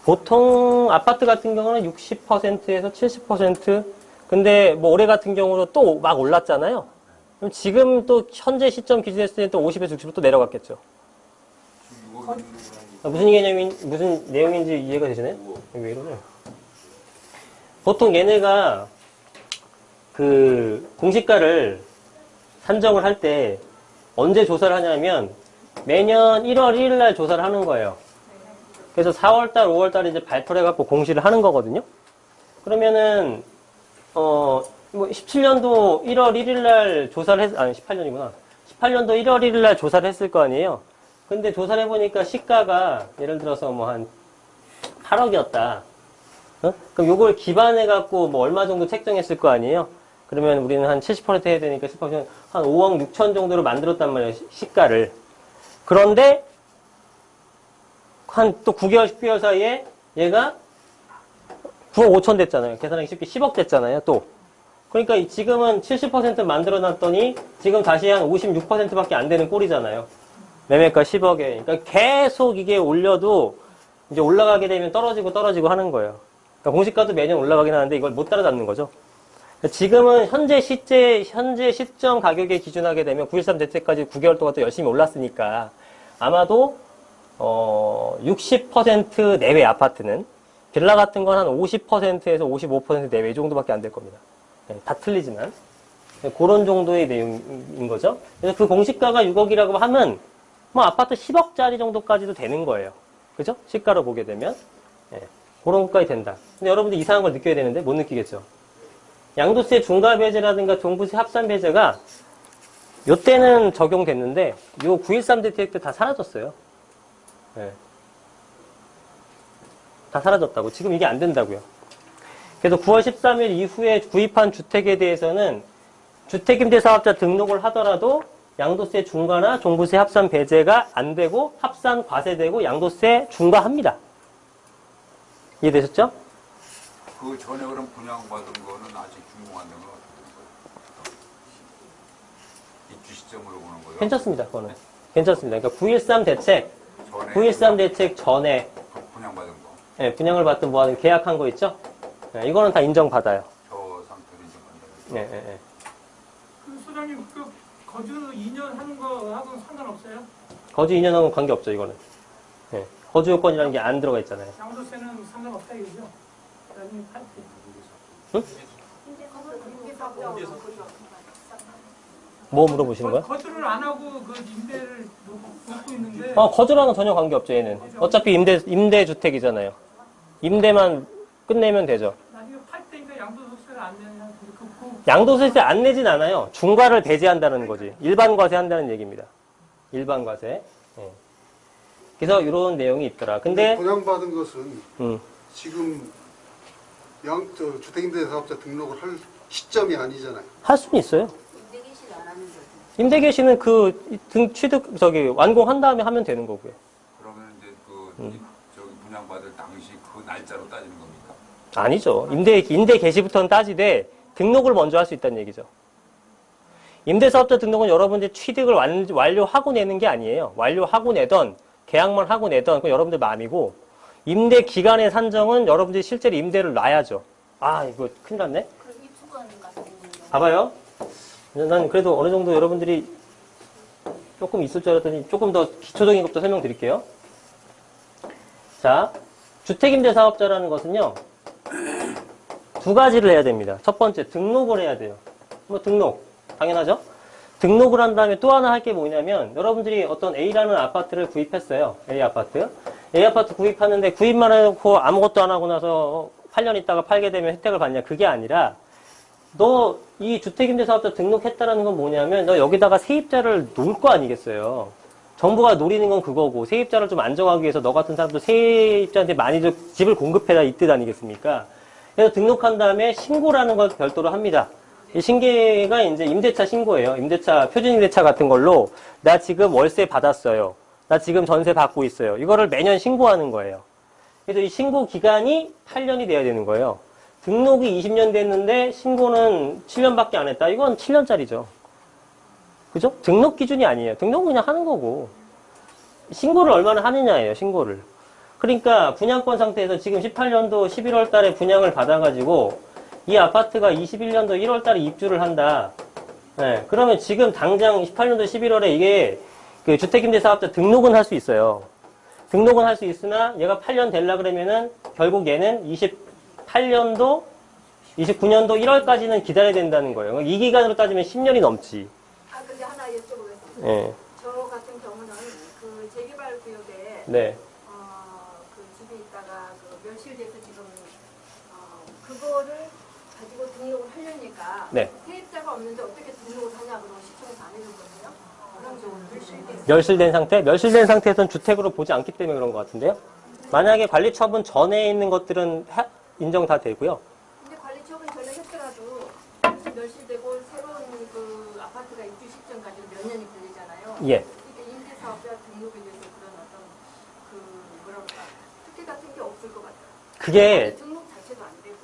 보통 아파트 같은 경우는 60%에서 70%. 근데 뭐 올해 같은 경우는 또 막 올랐잖아요. 그럼 지금 또 현재 시점 기준했을 때 또 50에서 60% 또 내려갔겠죠.
지금 6억 있는
무슨 내용인지 이해가 되시나요? 왜 이러죠? 보통 얘네가 그 공시가를 산정을 할 때 언제 조사를 하냐면 매년 1월 1일 날 조사를 하는 거예요. 그래서 4월달, 5월달에 이제 발표를 해갖고 공시를 하는 거거든요. 그러면은, 뭐 17년도 1월 1일 날 조사를 18년이구나. 18년도 1월 1일 날 조사를 했을 거 아니에요. 근데 조사를 해보니까 시가가 예를 들어서 뭐 한 8억이었다. 그럼 요걸 기반해갖고 뭐 얼마 정도 책정했을 거 아니에요. 그러면 우리는 한 70% 해야 되니까 10% 한 5억 6천 정도로 만들었단 말이에요. 시가를. 그런데 한 또 9개월, 10개월 사이에 얘가 9억 5천 됐잖아요. 계산하기 쉽게 10억 됐잖아요, 또. 그러니까 지금은 70% 만들어 놨더니 지금 다시 한 56%밖에 안 되는 꼴이잖아요. 매매가 10억에. 그러니까 계속 이게 올려도 이제 올라가게 되면 떨어지고 하는 거예요. 그러니까 공시가도 매년 올라가긴 하는데 이걸 못 따라잡는 거죠. 지금은 현재 시점 가격에 기준하게 되면 9.13 대책까지 9개월 동안 또 열심히 올랐으니까 아마도 60% 내외 아파트는 빌라 같은 건 한 50%에서 55% 내외 이 정도밖에 안 될 겁니다. 네, 다 틀리지만. 그런 정도의 내용인 거죠. 그래서 그 공시가가 6억이라고 하면 뭐 아파트 10억짜리 정도까지도 되는 거예요. 그죠? 시가로 보게 되면. 예, 그런 것까지 된다. 근데 여러분들 이상한 걸 느껴야 되는데 못 느끼겠죠. 양도세 중과 배제라든가 종부세 합산 배제가 요때는 적용됐는데 요 9.13 대책 때 다 사라졌어요. 예. 다 사라졌다고. 지금 이게 안 된다고요. 그래서 9월 13일 이후에 구입한 주택에 대해서는 주택임대사업자 등록을 하더라도 양도세 중과나 종부세 합산 배제가 안 되고 합산 과세되고 양도세 중과합니다. 이해되셨죠?
그 전에 그럼 분양받은 거는 아직 준공한 데는 어떻게 되는 거예요? 입주 시점으로 보는 거예요?
괜찮습니다. 그거는. 괜찮습니다. 그러니까 9.13 대책,
전에
9.13 대책 전에
분양받은 거,
예, 분양을 받든 뭐 하든 계약한 거 있죠? 예, 이거는 다 인정받아요.
저 상태로 인정받는
예, 예, 예.
그 소장님 그 거주 2년 하는 거하고는 상관없어요?
거주 2년하고는 관계없죠, 이거는. 예. 거주 요건이라는 게 안 들어가 있잖아요.
양도세는 상관없다 이거죠? 나중에 팔 때.
응?
임대사업자
뭐 물어보시는 거예요?
거주를 안 하고 그 임대를 놓고 있는데
거주랑은 전혀 관계없죠, 얘는. 어차피 임대주택이잖아요. 임대만 끝내면 되죠.
나중에 팔 때니까 양도소득세를 안 내냐.
양도세를 안 내진 않아요. 중과를 배제한다는 거지. 일반 과세한다는 얘기입니다. 일반 과세. 예. 그래서 이런 내용이 있더라. 근데
분양받은 것은
음,
지금 주택임대사업자 등록을 할 시점이 아니잖아요.
할 수는 있어요.
임대 개시를 안 하는 거죠.
임대 계시는 완공한 다음에 하면 되는 거고요.
그러면 이제 저기 분양받을 당시 그 날짜로 따지는 겁니까?
아니죠. 임대 개시부터는 따지되 등록을 먼저 할 수 있다는 얘기죠. 임대사업자 등록은 여러분들이 취득을 완료하고 내는 게 아니에요. 완료하고 내던, 계약만 하고 내던 그건 여러분들 마음이고, 임대 기간의 산정은 여러분들이 실제로 임대를 놔야죠. 아, 이거 큰일 났네?
그럼 입주권 같은 경우는
봐봐요. 난 그래도 어느 정도 여러분들이 조금 있을 줄 알았더니 조금 더 기초적인 것부터 설명드릴게요. 자, 주택임대사업자라는 것은요, 두 가지를 해야 됩니다. 첫 번째, 등록을 해야 돼요. 뭐 등록, 당연하죠? 등록을 한 다음에 또 하나 할 게 뭐냐면, 여러분들이 어떤 A라는 아파트를 구입했어요. A 아파트. A 아파트 구입하는데 구입만 해놓고 아무것도 안 하고 나서 8년 있다가 팔게 되면 혜택을 받냐? 그게 아니라, 너 이 주택임대사업자 등록했다라는 건 뭐냐면, 너 여기다가 세입자를 놓을 거 아니겠어요? 정부가 노리는 건 그거고, 세입자를 좀 안정하기 위해서 너 같은 사람도 세입자한테 많이 집을 공급해라 이 뜻 아니겠습니까? 그래서 등록한 다음에 신고라는 걸 별도로 합니다. 이 신고가 이제 임대차 신고예요. 임대차, 표준임대차 같은 걸로, 나 지금 월세 받았어요. 나 지금 전세 받고 있어요. 이거를 매년 신고하는 거예요. 그래서 이 신고 기간이 8년이 돼야 되는 거예요. 등록이 20년 됐는데 신고는 7년밖에 안 했다. 이건 7년짜리죠. 그죠? 등록 기준이 아니에요. 등록은 그냥 하는 거고. 신고를 얼마나 하느냐예요, 신고를. 그러니까 분양권 상태에서 지금 18년도 11월 달에 분양을 받아가지고 이 아파트가 21년도 1월 달에 입주를 한다. 네, 그러면 지금 당장 18년도 11월에 이게 그 주택임대사업자 등록은 할 수 있어요. 등록은 할 수 있으나 얘가 8년 될라 그러면은 결국 얘는 28년도, 29년도 1월까지는 기다려야 된다는 거예요. 이 기간으로 따지면 10년이 넘지.
아 근데 하나 여쭤보겠습니다.
예.
저 같은 경우는 그 재개발 구역에
네.
그 집에 있다가 그 멸실돼서 지금 그거를 가지고 등록을 하려니까
네.
세입자가 없는데 어떻게 등록을 하냐 그러고 시청에서 안 해줬거든요. 그럼 좀 멸실돼서
멸실된 상태? 멸실된 상태에서는 주택으로 보지 않기 때문에 그런 것 같은데요. 만약에 관리처분 전에 있는 것들은 인정 다 되고요.
근데 관리처분 전에 했더라도 이제 멸실되고 새로운 그 아파트가 입주 시점까지 몇 년이 걸리잖아요.
예.
그러니까 임대사업자 등록에 대해서 그런 어떤 그 뭐랄까 특혜 같은 게 없을 것 같아요.
그게
등록 자체도 안 되고.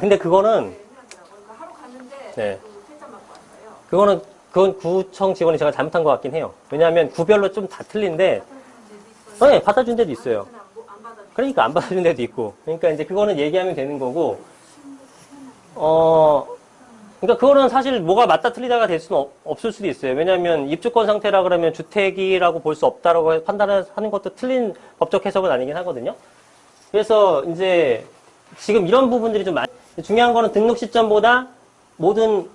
근데 그거는
네, 해놨더라고요. 그러니까 하러 갔는데
네.
그 퇴짜 맞고 왔어요.
그건 구청 직원이 제가 잘못한 것 같긴 해요. 왜냐하면 구별로 좀 다 틀린데,
받아준 데도 있어요.
네, 받아준 데도 있어요.
안 받아준
그러니까 안 받아준 데도 있고. 그러니까 이제 그거는 얘기하면 되는 거고, 그러니까 그거는 사실 뭐가 맞다 틀리다가 될 수는 없을 수도 있어요. 왜냐하면 입주권 상태라 그러면 주택이라고 볼 수 없다라고 판단하는 것도 틀린 법적 해석은 아니긴 하거든요. 그래서 이제 지금 이런 부분들이 좀 중요한 거는 등록 시점보다 모든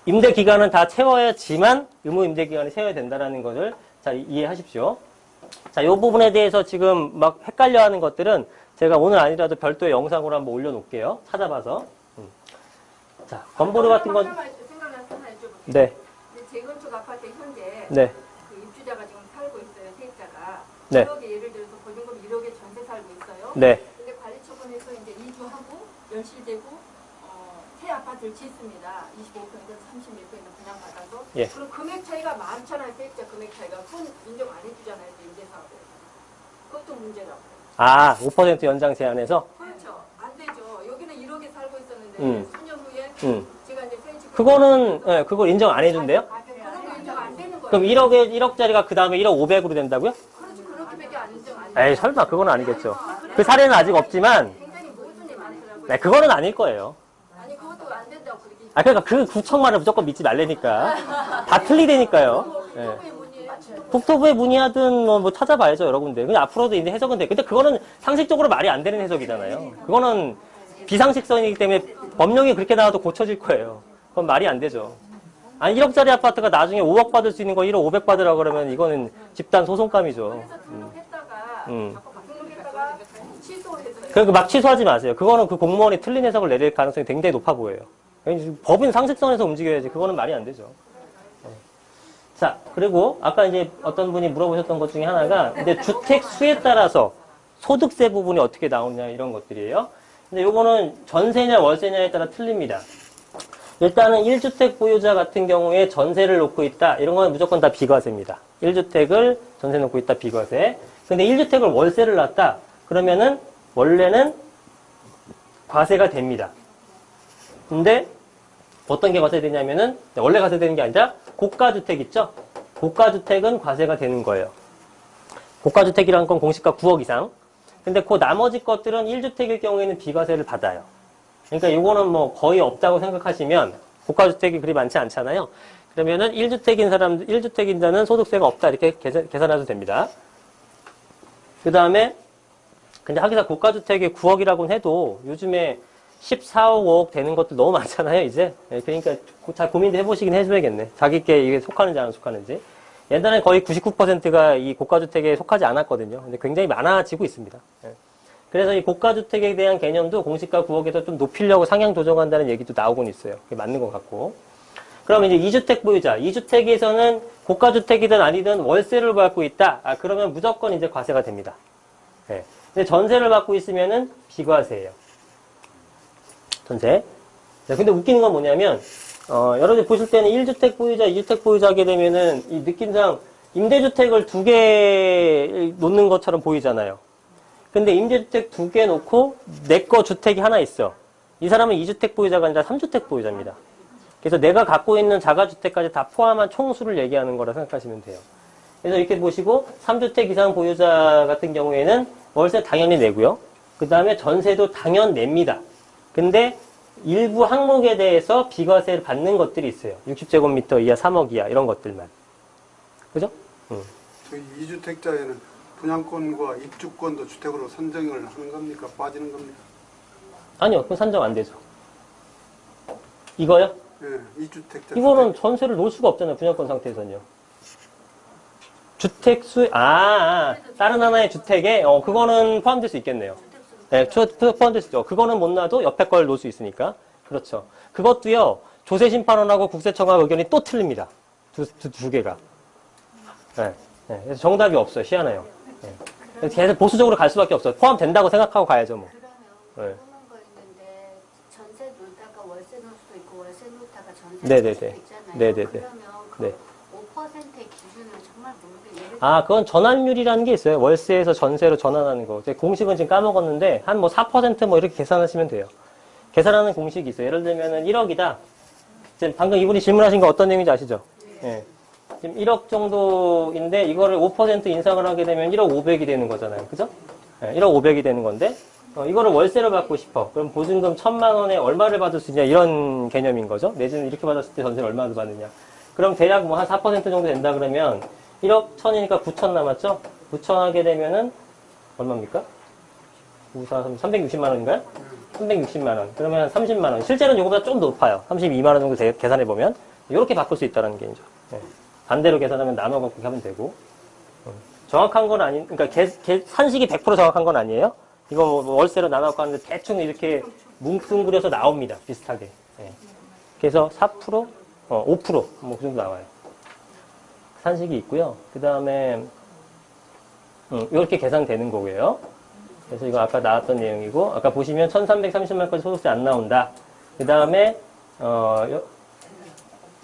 임대 기간은 다 채워야지만 의무 임대 기간을 채워야 된다라는 것을 잘 이해하십시오. 자, 이 부분에 대해서 지금 막 헷갈려 하는 것들은 제가 오늘 아니라도 별도의 영상으로 한번 올려놓을게요. 찾아봐서. 자, 건보료 같은 건.
생각나서 하나 여쭤볼게요.
네.
재건축 아파트 현재
네.
그 입주자가 지금 살고 있어요. 세입자가.
네.
1억에 예를 들어서 보증금 1억에 전세 살고 있어요.
네.
근데 관리처분에서 이제 이주하고 연실되고 새 아파트를 짓습니다. 25평이든 30몇평이든 분양받아서.
예.
그럼 금액 차이가 많잖아요. 세입자 금액 차이가. 그건 인정 안 해주잖아요. 임대사업에. 그것도 문제라고.
아, 5% 연장 제한에서?
그렇죠. 안 되죠. 여기는 1억에 살고 있었는데 3년 후에 제가 이제 새 집을
그거는, 예, 그걸 인정 안 해준대요?
그건 인정 안 되는 거예요.
그럼 1억짜리가 그 다음에 1억 500으로 된다고요?
그렇죠. 그렇게밖에 안 인정 안 돼요.
에이, 설마, 그건 아니겠죠. 그 사례는 아직 없지만,
굉장히 모순이 많더라고요.
네, 그거는 아닐 거예요.
아니 그것도 안 된다고 그렇게.
아, 그러니까 그 구청말을 무조건 믿지 말라니까. 다 틀리다니까요. 예.
국토부의 문의예요.
국토부에 문의하든 뭐 찾아봐야죠, 여러분들. 그냥 앞으로도 이제 해석은 돼. 근데 그거는 상식적으로 말이 안 되는 해석이잖아요. 그거는 비상식성이기 때문에 법령이 그렇게 나와도 고쳐질 거예요. 그건 말이 안 되죠. 아니, 1억짜리 아파트가 나중에 5억 받을 수 있는 거 1억 500 받으라고 그러면 이거는 집단 소송감이죠.
그래서 등록했다가
음.
자꾸 등록했다가 취소했어요.
그러니까 막 취소하지 마세요. 그거는 그 공무원이 틀린 해석을 내릴 가능성이 굉장히 높아 보여요. 법인 상식선에서 움직여야지. 그거는 말이 안 되죠. 자, 그리고 아까 이제 어떤 분이 물어보셨던 것 중에 하나가 이제 주택 수에 따라서 소득세 부분이 어떻게 나오느냐 이런 것들이에요. 근데 요거는 전세냐 월세냐에 따라 틀립니다. 일단은 1주택 보유자 같은 경우에 전세를 놓고 있다. 이런 건 무조건 다 비과세입니다. 1주택을 전세 놓고 있다 비과세. 근데 1주택을 월세를 놨다. 그러면은 원래는 과세가 됩니다. 근데 어떤 게 과세되냐면은 원래 과세되는 게 아니라 고가주택 있죠? 고가주택은 과세가 되는 거예요. 고가주택이라는 건 공시가 9억 이상. 근데 그 나머지 것들은 1주택일 경우에는 비과세를 받아요. 그러니까 이거는 뭐 거의 없다고 생각하시면 고가주택이 그리 많지 않잖아요. 그러면은 1주택인 자는 소득세가 없다 이렇게 계산해도 됩니다. 그 다음에 근데 하기사 고가주택이 9억이라고는 해도 요즘에 14억, 5억 되는 것도 너무 많잖아요, 이제. 그러니까 잘 고민도 해보시긴 해줘야겠네. 자기께 이게 속하는지 안 속하는지. 옛날에 거의 99%가 이 고가주택에 속하지 않았거든요. 근데 굉장히 많아지고 있습니다. 그래서 이 고가주택에 대한 개념도 공시가 9억에서 좀 높이려고 상향 조정한다는 얘기도 나오곤 있어요. 그게 맞는 것 같고. 그러면 이제 2주택 보유자. 2주택에서는 고가주택이든 아니든 월세를 받고 있다. 아, 그러면 무조건 이제 과세가 됩니다. 네. 근데 전세를 받고 있으면은 비과세예요. 전세. 자, 근데 웃기는 건 뭐냐면, 여러분들 보실 때는 1주택 보유자, 2주택 보유자 하게 되면은, 이 느낌상 임대주택을 2개 놓는 것처럼 보이잖아요. 근데 임대주택 2개 놓고, 내 거 주택이 하나 있어. 이 사람은 2주택 보유자가 아니라 3주택 보유자입니다. 그래서 내가 갖고 있는 자가주택까지 다 포함한 총수를 얘기하는 거라 생각하시면 돼요. 그래서 이렇게 보시고, 3주택 이상 보유자 같은 경우에는 월세 당연히 내고요. 그 다음에 전세도 당연 냅니다. 근데 일부 항목에 대해서 비과세를 받는 것들이 있어요. 60제곱미터 이하 3억 이하 이런 것들만. 그죠?
저희 2주택자에는 분양권과 입주권도 주택으로 선정을 하는 겁니까? 빠지는 겁니까?
아니요. 그건 산정 안 되죠. 이거요?
예, 2주택자.
이거는 전세를 놓을 수가 없잖아요. 분양권 상태에서는요. 주택수, 다른 하나의 주택에, 그거는 포함될 수 있겠네요. 네, 포함될 수 있죠. 그거는 못 놔도 옆에 걸 놓을 수 있으니까. 그렇죠. 그것도요, 조세심판원하고 국세청하고 의견이 또 틀립니다. 두 개가. 네, 네, 그래서 정답이 없어요. 희한해요. 네. 계속 보수적으로 갈 수밖에 없어요. 포함된다고 생각하고 가야죠, 뭐.
그러면 쏘는 거 있는데 전세 놓다가 월세 놓을 수도 있고 월세 놓다가 전세
네네네.
놓을 수도 있잖아요.
네네네.
그러면 그
네.
5%의 기준을 정말 모르게 예를
그건 전환율이라는 게 있어요. 월세에서 전세로 전환하는 거. 제 공식은 지금 까먹었는데, 한 뭐 4% 뭐 이렇게 계산하시면 돼요. 계산하는 공식이 있어요. 예를 들면은 1억이다. 지금 방금 이분이 질문하신 거 어떤 내용인지 아시죠? 예. 지금 1억 정도인데, 이거를 5% 인상을 하게 되면 1억 500이 되는 거잖아요. 그죠? 예, 1억 500이 되는 건데, 이거를 월세로 받고 싶어. 그럼 보증금 1,000만 원에 얼마를 받을 수 있냐? 이런 개념인 거죠. 내지는 이렇게 받았을 때 전세를 얼마를 받느냐. 그럼 대략 뭐 한 4% 정도 된다 그러면 1억 1,000이니까 9,000 남았죠? 9,000 하게 되면은 얼마입니까? 360만 원인가요? 360만 원. 그러면 30만 원. 실제로는 이거보다 좀 높아요. 32만 원 정도 계산해 보면 이렇게 바꿀 수 있다는 게 이제. 예. 반대로 계산하면 나눠 갖고 하면 되고. 정확한 건 아닌, 그러니까 산식이 100% 정확한 건 아니에요. 이거 뭐 월세로 나눠 갖고 하는데 대충 이렇게 뭉뚱그려서 나옵니다. 비슷하게. 예. 그래서 4%, 5%, 뭐 그 정도 나와요. 산식이 있고요. 그 다음에, 이렇게 계산되는 거고요. 그래서 이거 아까 나왔던 내용이고, 아까 보시면 1330만까지 소득세 안 나온다. 그 다음에,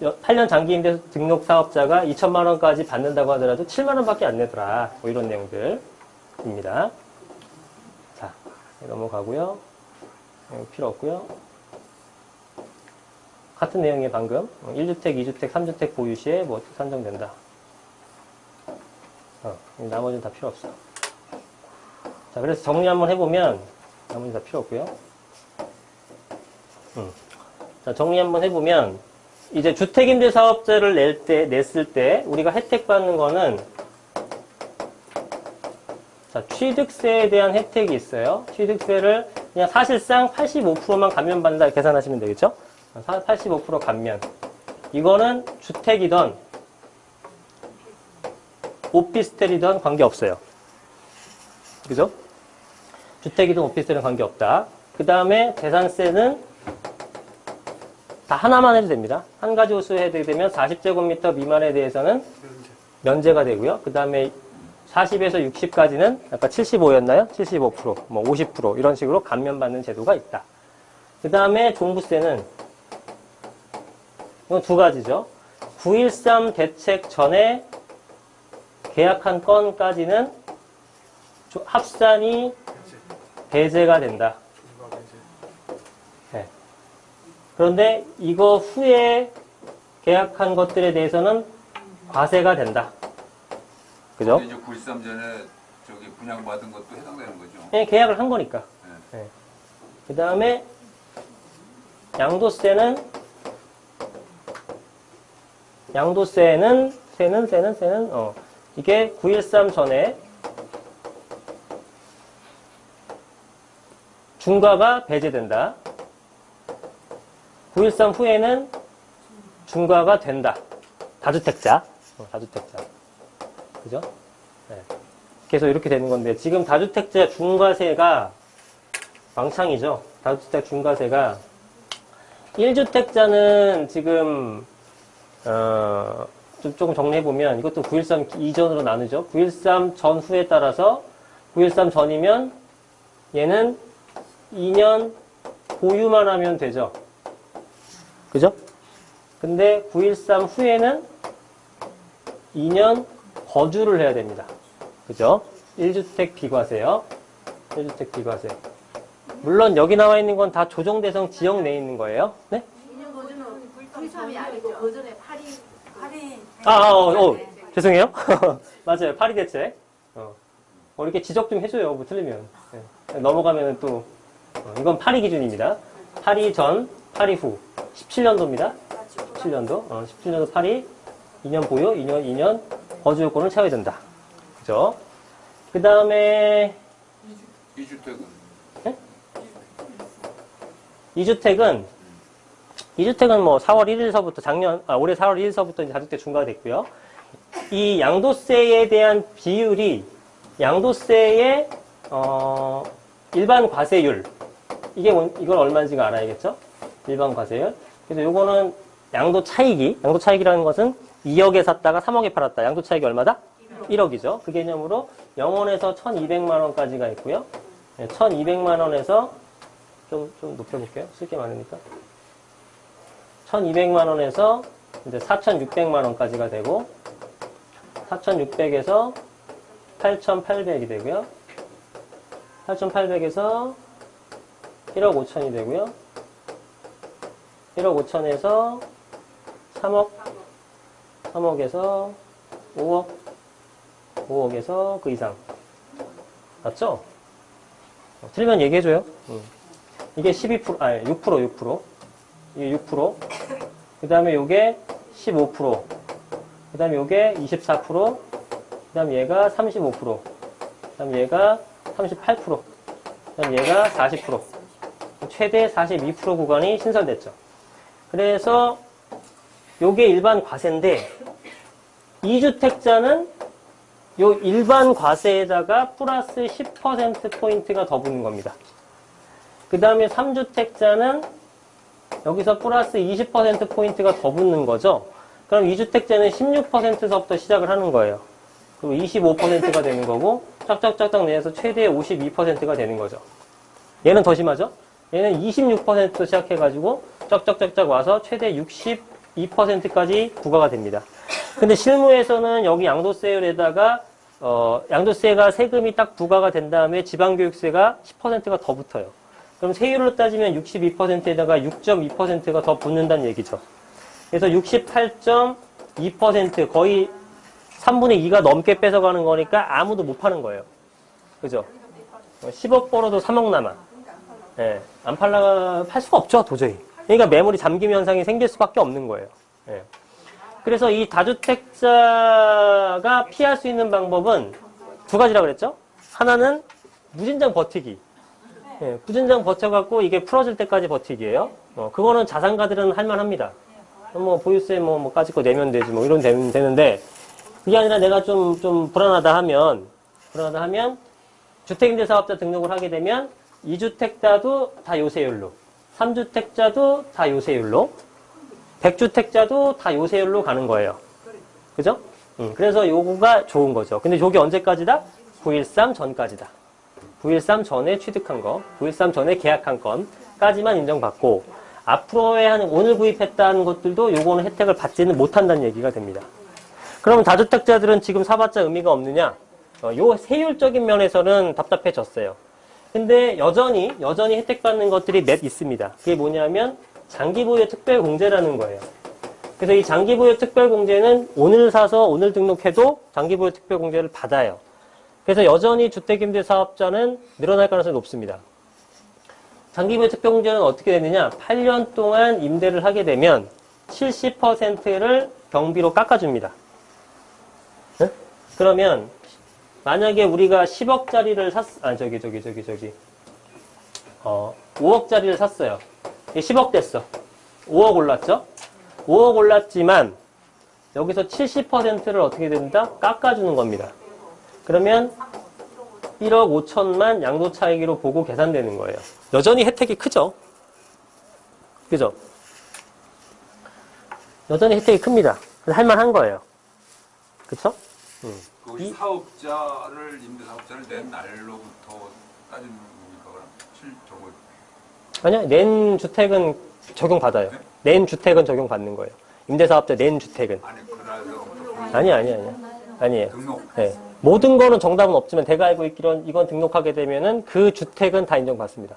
8년 장기 임대 등록 사업자가 2천만 원까지 받는다고 하더라도 7만 원밖에 안 내더라. 뭐 이런 내용들입니다. 자, 넘어가고요. 필요 없고요. 같은 내용이 방금 1주택, 2주택, 3주택 보유 시에 뭐 어떻게 산정된다. 나머지는 다 필요 없어. 자, 그래서 정리 한번 해보면 나머지는 다 필요 없고요. 자, 정리 한번 해보면 이제 주택임대사업자를 냈을 때 우리가 혜택 받는 거는 자, 취득세에 대한 혜택이 있어요. 취득세를 그냥 사실상 85%만 감면받는다 이렇게 계산하시면 되겠죠? 85% 감면. 이거는 주택이든 오피스텔이든 관계없어요. 그죠? 주택이든 오피스텔은 관계없다. 그 다음에 재산세는 다 하나만 해도 됩니다. 한 가지 호수 해도 되면 40제곱미터 미만에 대해서는 면제가 되고요. 그 다음에 40에서 60까지는 아까 75였나요? 75%, 뭐 50% 이런 식으로 감면받는 제도가 있다. 그 다음에 종부세는 이건 두 가지죠. 9.13 대책 전에 계약한 건까지는 합산이 배제가 된다. 네. 그런데 이거 후에 계약한 것들에 대해서는 과세가 된다. 그죠?
근데 이제 9.13 전에 저기 분양받은 것도 해당되는 거죠.
네, 계약을 한 거니까.
네.
네. 그 다음에 양도세는 이게 9.13 전에 중과가 배제된다. 9.13 후에는 중과가 된다. 다주택자. 다주택자. 그죠? 네. 그래서 이렇게 되는 건데, 지금 다주택자 중과세가 왕창이죠? 다주택자 중과세가 1주택자는 지금, 조금 정리해보면 이것도 9.13 이전으로 나누죠. 9.13 전후에 따라서 9.13 전이면 얘는 2년 보유만 하면 되죠. 그죠? 근데 9.13 후에는 2년 거주를 해야 됩니다. 그죠? 1주택 비과세요. 1주택 비과세. 물론 여기 나와 있는 건 다 조정대상 지역 내에 있는 거예요. 네?
2년 거주는 9.13이 아니고 그 전에 8이
죄송해요. 맞아요. 파리 대책. 이렇게 지적 좀 해줘요. 뭐 틀리면. 네. 넘어가면은 또, 이건 파리 기준입니다. 파리 전, 파리 후. 17년도입니다. 17년도. 17년도 파리, 2년 보유, 2년 거주 요건을 채워야 된다. 그죠? 그 다음에,
2주택은?
네? 2주택은 뭐 4월 1일서부터 올해 4월 1일서부터 이제 다주택 중과가 됐고요. 이 양도세에 대한 비율이 양도세의 일반 과세율 이건 얼마인지가 알아야겠죠? 일반 과세율. 그래서 요거는 양도 차익이라는 것은 2억에 샀다가 3억에 팔았다. 양도 차익이 얼마다? 1억이죠. 그 개념으로 0원에서 1,200만 원까지가 있고요. 1,200만 원에서 좀 높여볼게요. 쓸 게 많으니까. 1,200만 원에서 이제 4,600만 원까지가 되고 4,600에서 8,800이 되고요. 8,800에서 1억 5천이 되고요. 1억 5천에서 3억에서 5억에서 그 이상. 맞죠? 틀리면 얘기해줘요. 이게 6%. 이게 6%. 그 다음에 요게 15%. 그 다음에 요게 24%. 그 다음 얘가 35%. 그 다음 얘가 38%. 그 다음 얘가 40%. 최대 42% 구간이 신설됐죠. 그래서 요게 일반 과세인데 2주택자는 요 일반 과세에다가 플러스 10%포인트가 더 붙는 겁니다. 그 다음에 3주택자는 여기서 플러스 20%포인트가 더 붙는 거죠. 그럼 2주택자는 16%서부터 시작을 하는 거예요. 그리고 25%가 되는 거고 짝짝짝짝 내서 최대 52%가 되는 거죠. 얘는 더 심하죠? 얘는 26% 시작해가지고 짝짝짝짝 와서 최대 62%까지 부과가 됩니다. 근데 실무에서는 여기 양도세율에다가 양도세가 세금이 딱 부과가 된 다음에 지방교육세가 10%가 더 붙어요. 그럼 세율로 따지면 62%에다가 6.2%가 더 붙는다는 얘기죠. 그래서 68.2% 거의 3분의 2가 넘게 뺏어가는 거니까 아무도 못 파는 거예요. 그죠? 10억 벌어도 3억 남아. 예, 안 팔 수가 없죠, 도저히. 그러니까 매물이 잠김 현상이 생길 수밖에 없는 거예요. 예. 그래서 이 다주택자가 피할 수 있는 방법은 두 가지라고 그랬죠? 하나는 무진장 버티기. 예, 무진장 버텨갖고 이게 풀어질 때까지 버티기예요. 그거는 자산가들은 할만합니다. 뭐 보유세 뭐까지 거 내면 되지 뭐 이런 되는데 그게 아니라 내가 좀 불안하다 하면 주택임대사업자 등록을 하게 되면 2주택자도 다 요세율로, 3주택자도 다 요세율로, 100주택자도 다 요세율로 가는 거예요. 그죠? 그래서 요거가 좋은 거죠. 근데 요게 언제까지다? 9.13 전까지다. 9.13 전에 취득한 거, 9.13 전에 계약한 건까지만 인정받고 앞으로의 오늘 구입했다는 것들도 요거는 혜택을 받지는 못한다는 얘기가 됩니다. 그럼 다주택자들은 지금 사봤자 의미가 없느냐? 요 세율적인 면에서는 답답해졌어요. 근데 여전히 혜택 받는 것들이 몇 있습니다. 그게 뭐냐면 장기보유 특별공제라는 거예요. 그래서 이 장기보유 특별공제는 오늘 사서 오늘 등록해도 장기보유 특별공제를 받아요. 그래서 여전히 주택임대사업자는 늘어날 가능성이 높습니다. 장기보유 특별공제는 어떻게 되느냐? 8년 동안 임대를 하게 되면 70%를 경비로 깎아줍니다. 네? 그러면 만약에 우리가 10억짜리를 5억짜리를 샀어요. 10억 됐어. 5억 올랐죠? 5억 올랐지만 여기서 70%를 어떻게 된다? 깎아주는 겁니다. 그러면 1억 5천만 양도 차익으로 보고 계산되는 거예요. 여전히 혜택이 크죠? 그죠? 여전히 혜택이 큽니다. 할만한 거예요. 그쵸?
그 임대사업자를 낸 날로부터 따지는 겁니까? 그럼
아니요, 낸 주택은 적용받아요.
네?
낸 주택은 적용받는 거예요. 임대사업자 낸 주택은. 아니에요.
등록.
네. 모든 거는 정답은 없지만 제가 알고 있기로는 이건 등록하게 되면은 그 주택은 다 인정받습니다.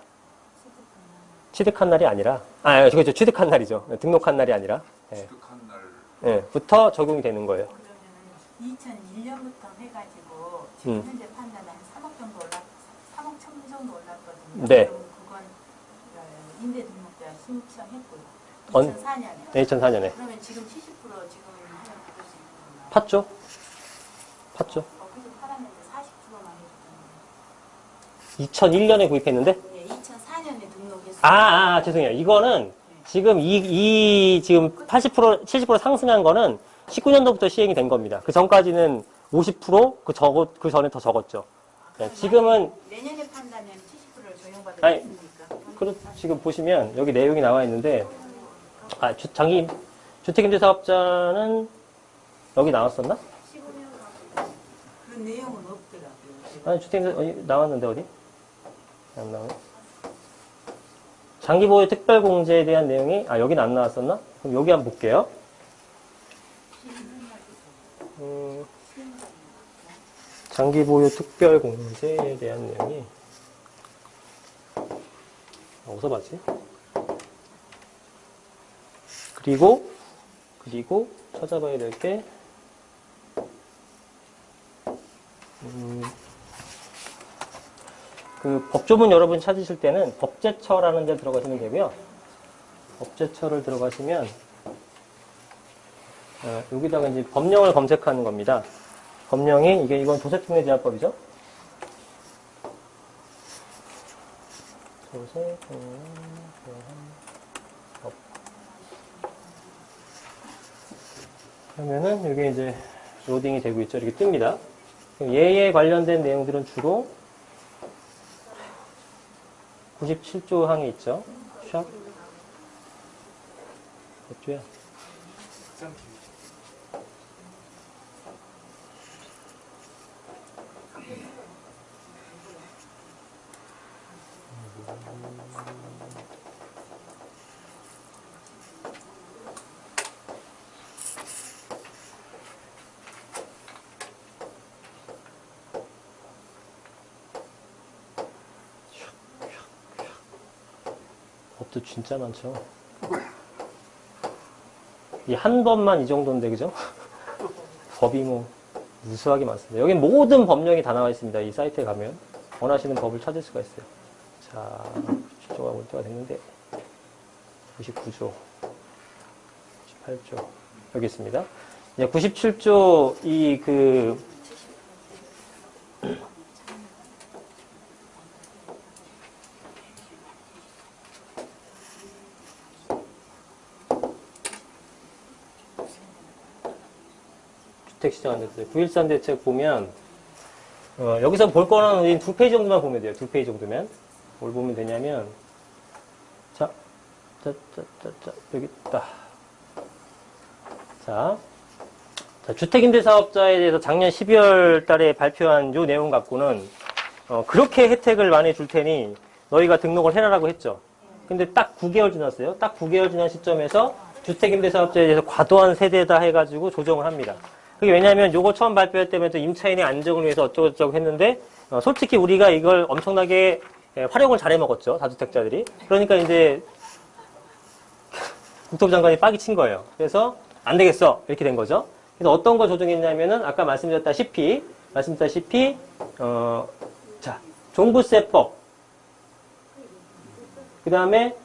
취득한 날이 아니라, 저기죠. 취득한 날이죠. 등록한 날이 아니라.
취득한 날.
네, 부터 적용이 되는 거예요.
2001년부터 해가지고 지금 현재 판단은 한 3억 정도 3억 천 정도 올랐거든요.
네.
그럼 그건 임대 등록자 신청했고요.
언?
2004년에.
네, 2004년에.
그러면 지금 70% 지금 하면 받을 수 있는 건가요?
팠죠?
거기서 팔았는데 40%만 해줬잖아요.
2001년에 구입했는데?
네, 2004년에 등록했어요.
죄송해요. 이거는 지금 지금 80%, 70% 상승한 거는 19년도부터 시행이 된 겁니다. 그 전까지는 50%, 그 전에 더 적었죠. 네, 지금은,
내년에 판다면 70%를 적용받으겠습니까?
지금 보시면 여기 내용이 나와 있는데, 주택임대사업자는 여기 나왔었나?
그런 내용은 없더라고요.
주택임대, 나왔는데 어디? 안 나오네. 장기보유 특별공제에 대한 내용이, 여기는 안 나왔었나? 그럼 여기 한번 볼게요. 장기보유 특별공제에 대한 내용이 어디서 봤지? 그리고 찾아봐야 될 게 그 법조문 여러분 찾으실 때는 법제처라는 데 들어가시면 되고요. 법제처를 들어가시면 여기다가 이제 법령을 검색하는 겁니다. 법령이 이건 도세특례제한법이죠. 도세특례제한법. 그러면은 이게 이제 로딩이 되고 있죠. 이렇게 뜹니다. 얘에 관련된 내용들은 주로 97조 항이 있죠. 샵 몇 조야? 법도 진짜 많죠. 이 한 법만 이 정도인데, 그죠? 법이 뭐, 무수하게 많습니다. 여기 모든 법령이 다 나와 있습니다. 이 사이트에 가면. 원하시는 법을 찾을 수가 있어요. 자, 97조가 올 때가 됐는데, 99조, 98조, 여기 있습니다. 이제 97조, 주택시장 안대책, 9.13 대책 보면, 여기서 볼 거는 우리 2페이지 정도만 보면 돼요. 2페이지 정도면. 뭘 보면 되냐면, 여기 있다. 자, 주택임대사업자에 대해서 작년 12월 달에 발표한 요 내용 갖고는, 그렇게 혜택을 많이 줄 테니, 너희가 등록을 해라라고 했죠. 근데 딱 9개월 지났어요. 딱 9개월 지난 시점에서 주택임대사업자에 대해서 과도한 세대다 해가지고 조정을 합니다. 그게 왜냐면 요거 처음 발표할 때면 또 임차인의 안정을 위해서 어쩌고저쩌고 했는데, 솔직히 우리가 이걸 엄청나게 활용을 잘해 먹었죠. 다주택자들이. 그러니까 이제 국토부 장관이 빡이 친 거예요. 그래서 안 되겠어. 이렇게 된 거죠. 그래서 어떤 거 조정했냐면은 아까 말씀드렸다시피 자, 종부세법, 그 다음에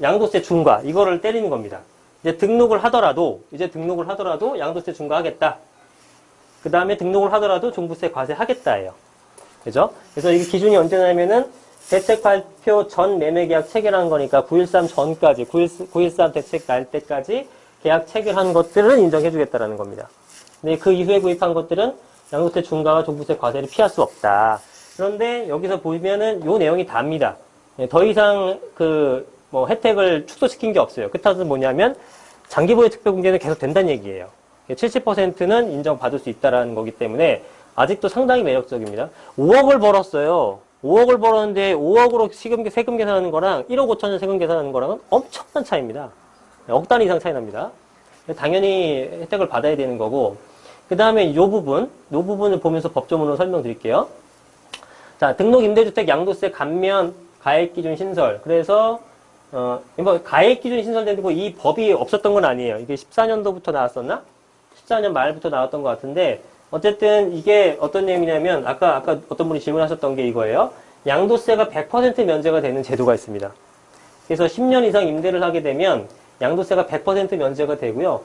양도세 중과 이거를 때리는 겁니다. 이제 등록을 하더라도 양도세 중과하겠다. 그 다음에 등록을 하더라도 종부세 과세하겠다예요. 그죠? 그래서 이게 기준이 언제냐면은 대책 발표 전 매매 계약 체결한 거니까 9.13 전까지, 9.13 대책 날 때까지 계약 체결한 것들은 인정해주겠다라는 겁니다. 근데 그 이후에 구입한 것들은 양도세 중과와 종부세 과세를 피할 수 없다. 그런데 여기서 보면은 요 내용이 답니다. 더 이상 혜택을 축소시킨 게 없어요. 그 탓은 뭐냐면 장기보유 특별공제는 계속 된다는 얘기예요. 70%는 인정받을 수 있다는 거기 때문에 아직도 상당히 매력적입니다. 5억을 벌었어요. 5억을 벌었는데 5억으로 세금 계산하는 거랑 1억 5천원 세금 계산하는 거랑은 엄청난 차이입니다. 억 단위 이상 차이 납니다. 당연히 혜택을 받아야 되는 거고, 그 다음에 요 부분을 보면서 법조문으로 설명드릴게요. 자, 등록 임대주택 양도세 감면 가액기준 신설. 그래서 가액기준 신설되고 이 법이 없었던 건 아니에요. 이게 14년도부터 나왔었나? 14년 말부터 나왔던 것 같은데, 어쨌든 이게 어떤 내용이냐면 아까 어떤 분이 질문하셨던 게 이거예요. 양도세가 100% 면제가 되는 제도가 있습니다. 그래서 10년 이상 임대를 하게 되면 양도세가 100% 면제가 되고요.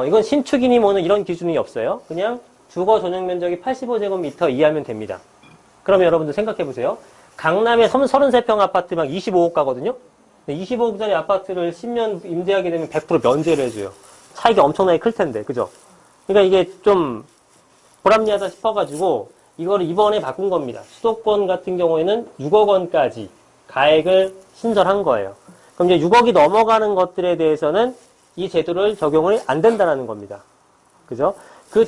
이건 신축이니 뭐는 이런 기준이 없어요. 그냥 주거 전용 면적이 85제곱미터 이하면 됩니다. 그러면 여러분들 생각해 보세요. 강남에 33평 아파트 막 25억 가거든요. 25억짜리 아파트를 10년 임대하게 되면 100% 면제를 해줘요. 차이가 엄청나게 클 텐데, 그죠? 그러니까 이게 좀 불합리하다 싶어가지고 이거를 이번에 바꾼 겁니다. 수도권 같은 경우에는 6억 원까지 가액을 신설한 거예요. 그럼 이제 6억이 넘어가는 것들에 대해서는 이 제도를 적용을 안 된다는 겁니다. 그죠? 이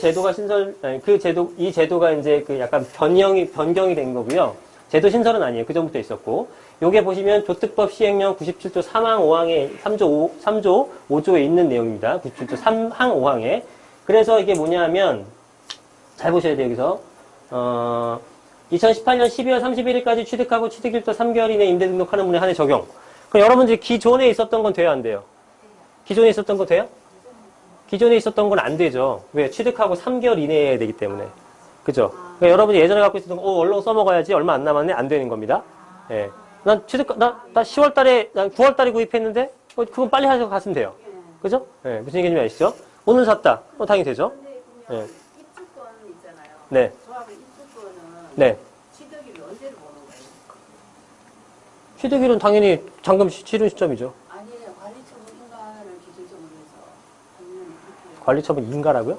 제도가 이제 약간 변경이 된 거고요. 제도 신설은 아니에요. 그 전부터 있었고. 요게 보시면 조특법 시행령 97조 3항 5항에 3조 5조에 있는 내용입니다. 97조 3항 5항에. 그래서 이게 뭐냐면, 잘 보셔야 돼요, 여기서. 2018년 12월 31일까지 취득하고 취득일자 3개월 이내 임대 등록하는 분에 한해 적용. 그럼 여러분들이 기존에 있었던 건 돼요, 안 돼요? 기존에 있었던 거 돼요? 기존에 있었던 건 안 되죠. 왜? 취득하고 3개월 이내에 해야 되기 때문에. 그죠? 그러니까 여러분이 예전에 갖고 있었던 거, 얼른 써먹어야지 얼마 안 남았네? 안 되는 겁니다. 예. 나 10월 달에, 난 9월 달에 구입했는데, 그건 빨리 하셔서 갔으면 돼요. 그죠? 예. 무슨 얘기인지 아시죠? 오늘 샀다. 당연히 되죠? 예.
입주권 있잖아요.
네.
조합의 입주권은
네.
취득일을 언제를 보는 거예요?
취득일은 당연히 잔금 치른 시점이죠.
아니에요. 관리처분 인가를 기준점으로 해서 하면 그렇게
관리처분 인가라고요?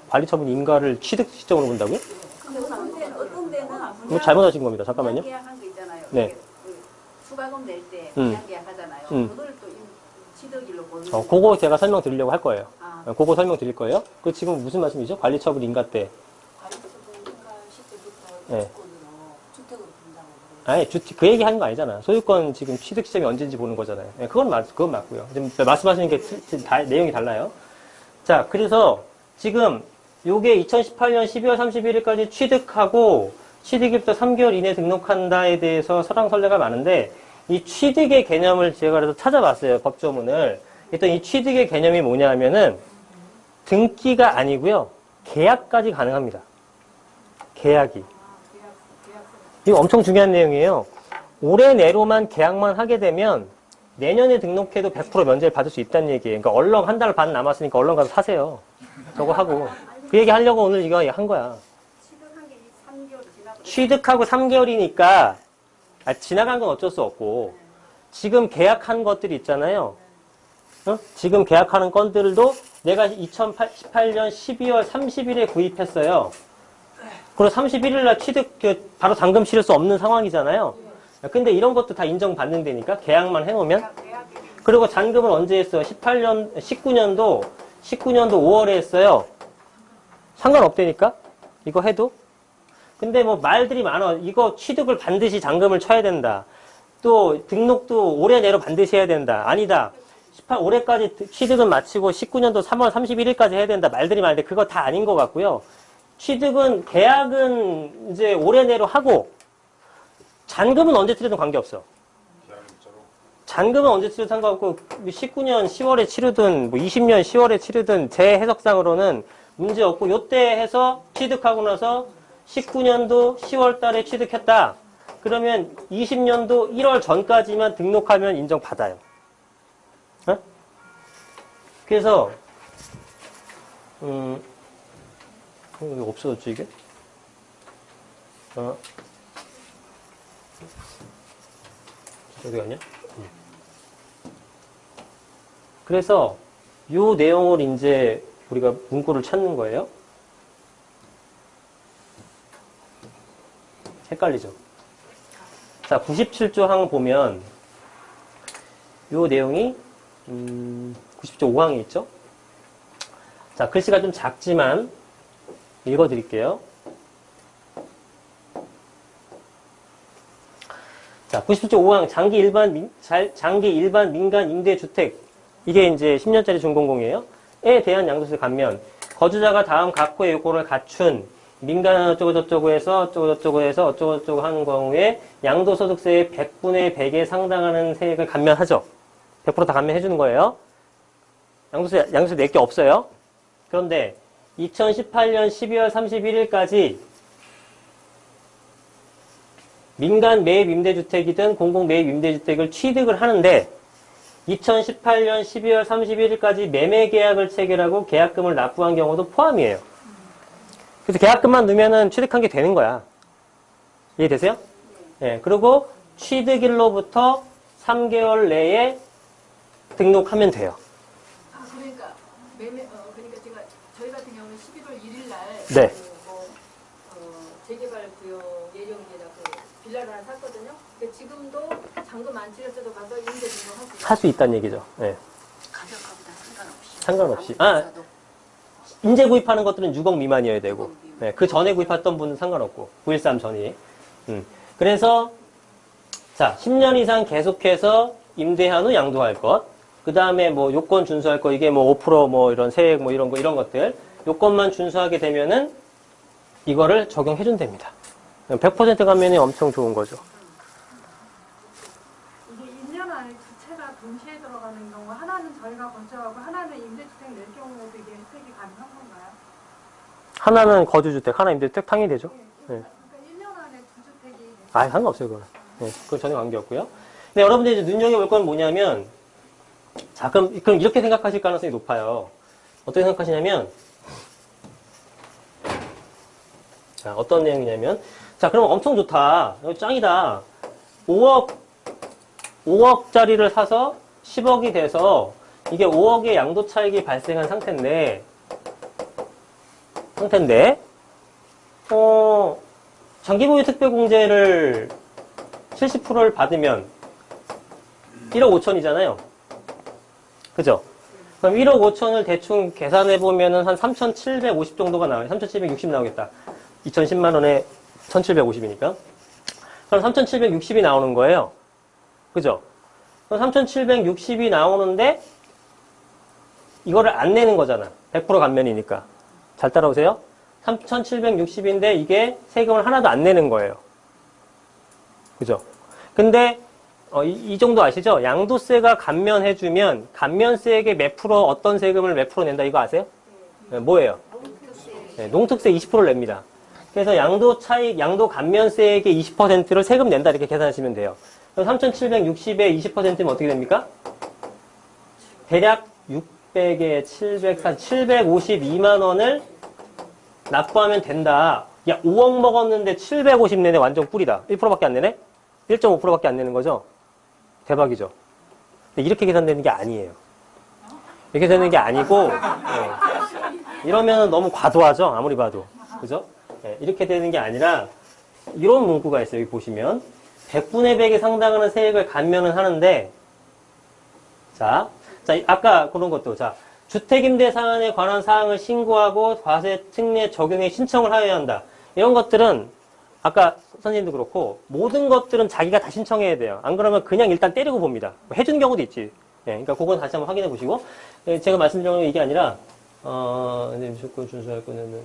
관리처분 인가를 취득 시점으로 본다고요?
근데 어떤 데는
이거 잘못하신 겁니다. 잠깐만요.
분양 계약한 거 있잖아요.
네.
이게 그 추가금 낼 때
음.
분양 계약하잖아요. 그걸 또 취득일로 보는.
그거 제가 설명드리려고 할 거예요.
아.
그거 설명드릴 거예요. 그 지금 무슨 말씀이죠? 관리처분 인가 때. 네. 아니, 그 얘기 하는 거 아니잖아. 소유권 지금 취득 시점이 언제인지 보는 거잖아요. 네, 그건 맞고요. 지금 말씀하시는 게 내용이 달라요. 자, 그래서 지금 요게 2018년 12월 31일까지 취득하고 취득일부터 3개월 이내 등록한다에 대해서 설왕설래가 많은데 이 취득의 개념을 제가 그래서 찾아봤어요. 법조문을. 일단 이 취득의 개념이 뭐냐 하면은 등기가 아니고요. 계약까지 가능합니다. 계약이. 이거 엄청 중요한 내용이에요. 올해 내로만 계약만 하게 되면 내년에 등록해도 100% 면제를 받을 수 있다는 얘기예요. 그러니까 얼른 한 달 반 남았으니까 얼른 가서 사세요. 저거 하고. 그 얘기 하려고 오늘 이거 한 거야.
취득한 게 3개월 지나고.
취득하고 3개월이니까 지나간 건 어쩔 수 없고 지금 계약한 것들이 있잖아요. 지금 계약하는 건들도 내가 2018년 12월 30일에 구입했어요. 그리고 31일 날 바로 잔금 치를 수 없는 상황이잖아요. 근데 이런 것도 다 인정받는 데니까 계약만 해놓으면. 그리고 잔금을 언제 했어요? 19년도 5월에 했어요. 상관없다니까? 이거 해도? 근데 뭐 말들이 많아. 이거 취득을 반드시 잔금을 쳐야 된다. 또 등록도 올해 내로 반드시 해야 된다. 아니다. 올해까지 취득은 마치고 19년도 3월 31일까지 해야 된다. 말들이 많은데 그거 다 아닌 것 같고요. 취득은, 계약은 이제 올해 내로 하고, 잔금은 언제 치르든 관계없어. 잔금은 언제 치르든 상관없고, 19년 10월에 치르든, 뭐 20년 10월에 치르든, 제 해석상으로는 문제 없고, 요때 해서 취득하고 나서 19년도 10월 달에 취득했다. 그러면 20년도 1월 전까지만 등록하면 인정받아요. 어? 그래서, 왜 없어졌지, 이게? 어디 갔냐? 그래서, 요 내용을 이제 우리가 문구를 찾는 거예요. 헷갈리죠? 자, 97조 항 보면, 요 내용이, 90조 5항에 있죠? 자, 글씨가 좀 작지만, 읽어드릴게요. 자, 97조 5항 장기 일반 민간 임대주택 이게 이제 10년짜리 준공공이에요. 에 대한 양도세 감면 거주자가 다음 각 호의 요건을 갖춘 민간 어쩌고저쩌고 해서 어쩌고저쩌고 하는 경우에 양도소득세의 100분의 100에 상당하는 세액을 감면하죠. 100% 다 감면해 주는 거예요. 양도세 낼 게 없어요. 그런데 2018년 12월 31일까지 민간 매입 임대주택이든 공공 매입 임대주택을 취득을 하는데 2018년 12월 31일까지 매매 계약을 체결하고 계약금을 납부한 경우도 포함이에요. 그래서 계약금만 넣으면은 취득한 게 되는 거야. 이해되세요? 예. 그리고 취득일로부터 3개월 내에 등록하면 돼요.
아, 그러니까 그러니까 저희 같은 경우는 11월 1일 날
네.
재개발 구역 예정지에다 빌라를 하나 샀거든요. 근데 지금도 잔금 안 치렀어도 가서 임대 등록할 수
할 수 있다는 얘기죠. 예.
가격하고는 상관없이.
상관없이.
아무것도
인재 구입하는 것들은 6억 미만이어야 되고, 네, 그 전에 구입했던 분은 상관없고, 913 전이. 그래서, 자, 10년 이상 계속해서 임대한 후 양도할 것, 그 다음에 뭐 요건 준수할 거, 이게 뭐 5% 뭐 이런 세액 뭐 이런 것들, 요건만 준수하게 되면은 이거를 적용해준답니다. 100% 감면이 엄청 좋은 거죠.
이게 1년 안에 두 채가 동시에 들어가는 경우 하나는 저희가 거주하고 하나는 임대주택 낼 경우에도 이게 혜택이 가능한 건가요?
하나는 거주주택, 하나 임대주택 당연히 되죠. 네.
그러니까 1년 안에 두 주택이
상관없어요, 그건. 네, 그건 전혀 관계없고요. 근데 여러분들 이제 눈여겨볼 건 뭐냐면, 자, 그럼 이렇게 생각하실 가능성이 높아요. 어떻게 생각하시냐면, 자, 어떤 내용이냐면, 자, 그럼 엄청 좋다. 이거 짱이다. 5억짜리를 사서 10억이 돼서 이게 5억의 양도 차익이 발생한 상태인데, 상태인데, 장기보유 특별공제를 70%를 받으면 1억 5천이잖아요. 그죠? 그럼 1억 5천을 대충 계산해보면은 한 3,750 정도가 나와요. 3,760 나오겠다. 2,010만 원에 1,750이니까. 그럼 3,760이 나오는 거예요. 그죠? 그럼 3,760이 나오는데, 이거를 안 내는 거잖아. 100% 감면이니까. 잘 따라오세요? 3,760인데 이게 세금을 하나도 안 내는 거예요. 그죠? 근데 이 정도 아시죠? 양도세가 감면해주면 감면세액의 몇 프로 어떤 세금을 몇 프로 낸다 이거 아세요? 네, 뭐예요? 네, 농특세 20%를 냅니다. 그래서 양도 차익, 양도 감면세액의 20%를 세금 낸다 이렇게 계산하시면 돼요. 그럼 3,760에 20%면 어떻게 됩니까? 대략 600에 752만 원을 납부하면 된다. 야, 5억 먹었는데 750 내네. 완전 꿀이다. 1%밖에 안 내네? 1.5%밖에 안 내는 거죠? 대박이죠? 근데 이렇게 계산되는 게 아니에요. 이렇게 되는 게 아니고, 이러면 너무 과도하죠? 아무리 봐도. 그죠? 이렇게 되는 게 아니라, 이런 문구가 있어요. 여기 보시면. 100분의 100에 상당하는 세액을 감면은 하는데, 자, 아까 그런 것도, 자, 주택임대 사안에 관한 사항을 신고하고 과세 특례 적용에 신청을 하여야 한다. 이런 것들은 아까 선생님도 그렇고 모든 것들은 자기가 다 신청해야 돼요. 안 그러면 그냥 일단 때리고 봅니다. 해주는 경우도 있지. 그러니까 그건 다시 한번 확인해 보시고 제가 말씀드린 건 이게 아니라 무조건 준수할 거는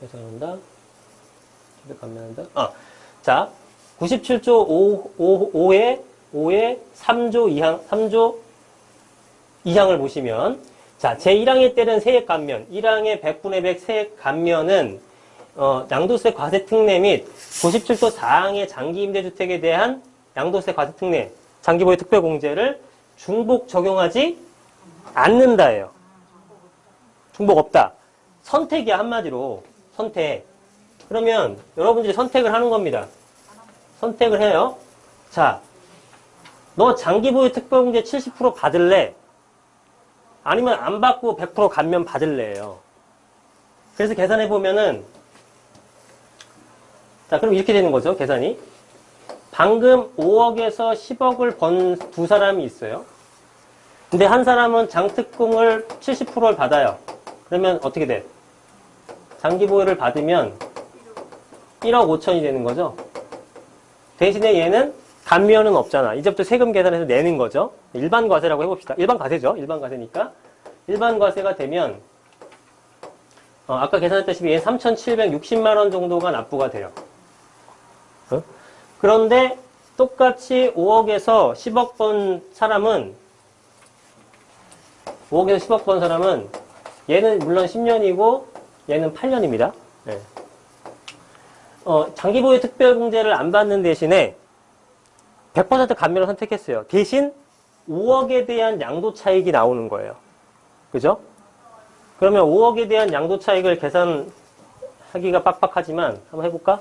해석한다. 감면한다. 자, 97조 5의 3조 2항을 보시면 자, 제1항에 따른 세액 감면, 1항의 100분의 100 세액 감면은 양도세 과세 특례 및 97조 4항의 장기 임대주택에 대한 양도세 과세 특례, 장기보유 특별공제를 중복 적용하지 않는다예요. 중복 없다. 선택이야, 한마디로. 선택. 그러면 여러분들이 선택을 하는 겁니다. 선택을 해요. 자, 너 장기보유 특별공제 70% 받을래? 아니면 안 받고 100% 감면 받을래요. 그래서 계산해 보면은 자, 그럼 이렇게 되는 거죠, 계산이. 방금 5억에서 10억을 번 두 사람이 있어요. 근데 한 사람은 장특공을 70%를 받아요. 그러면 어떻게 돼? 장기보유를 받으면 1억 5천이 되는 거죠. 대신에 얘는 감면은 없잖아. 이제부터 세금 계산해서 내는 거죠. 일반 과세라고 해봅시다. 일반 과세죠. 일반 과세니까. 일반 과세가 되면 아까 계산했다시피 얘는 3,760만 원 정도가 납부가 돼요. 그런데 똑같이 5억에서 10억 번 사람은 5억에서 10억 번 사람은 얘는 물론 10년이고 얘는 8년입니다. 네. 장기보유 특별공제를 안 받는 대신에 100% 감면을 선택했어요. 대신 5억에 대한 양도 차익이 나오는 거예요. 그죠? 그러면 5억에 대한 양도 차익을 계산하기가 빡빡하지만 한번 해볼까?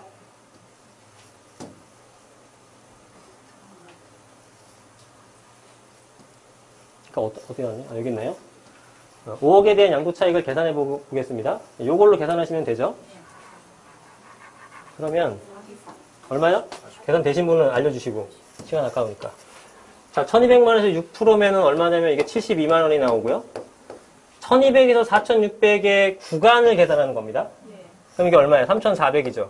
그러니까 어떻게 하냐? 여기 있나요? 5억에 대한 양도 차익을 계산해 보겠습니다. 이걸로 계산하시면 되죠? 그러면 얼마요? 계산 되신 분은 알려주시고 시간 아까우니까. 자, 1200만원에서 6%면은 얼마냐면 이게 72만원이 나오고요. 1200에서 4600의 구간을 계산하는 겁니다. 그럼 이게 얼마예요? 3400이죠.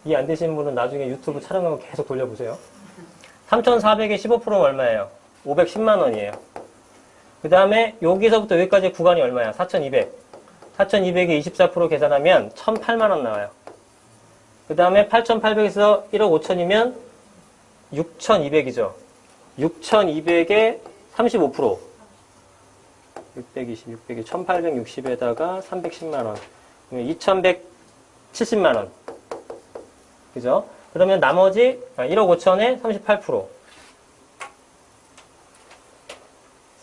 이해 안 되신 분은 나중에 유튜브 촬영하고 계속 돌려보세요. 3400의 15%는 얼마예요? 510만원이에요. 그 다음에 여기서부터 여기까지 구간이 얼마야? 4200. 4200에 24% 계산하면 1008만원 나와요. 그 다음에 8800에서 1억 5천이면 6200이죠. 6200에 35%. 620, 600에 1860에다가 310만원. 2170만원. 그죠? 그러면 나머지 1억 5천에 38%.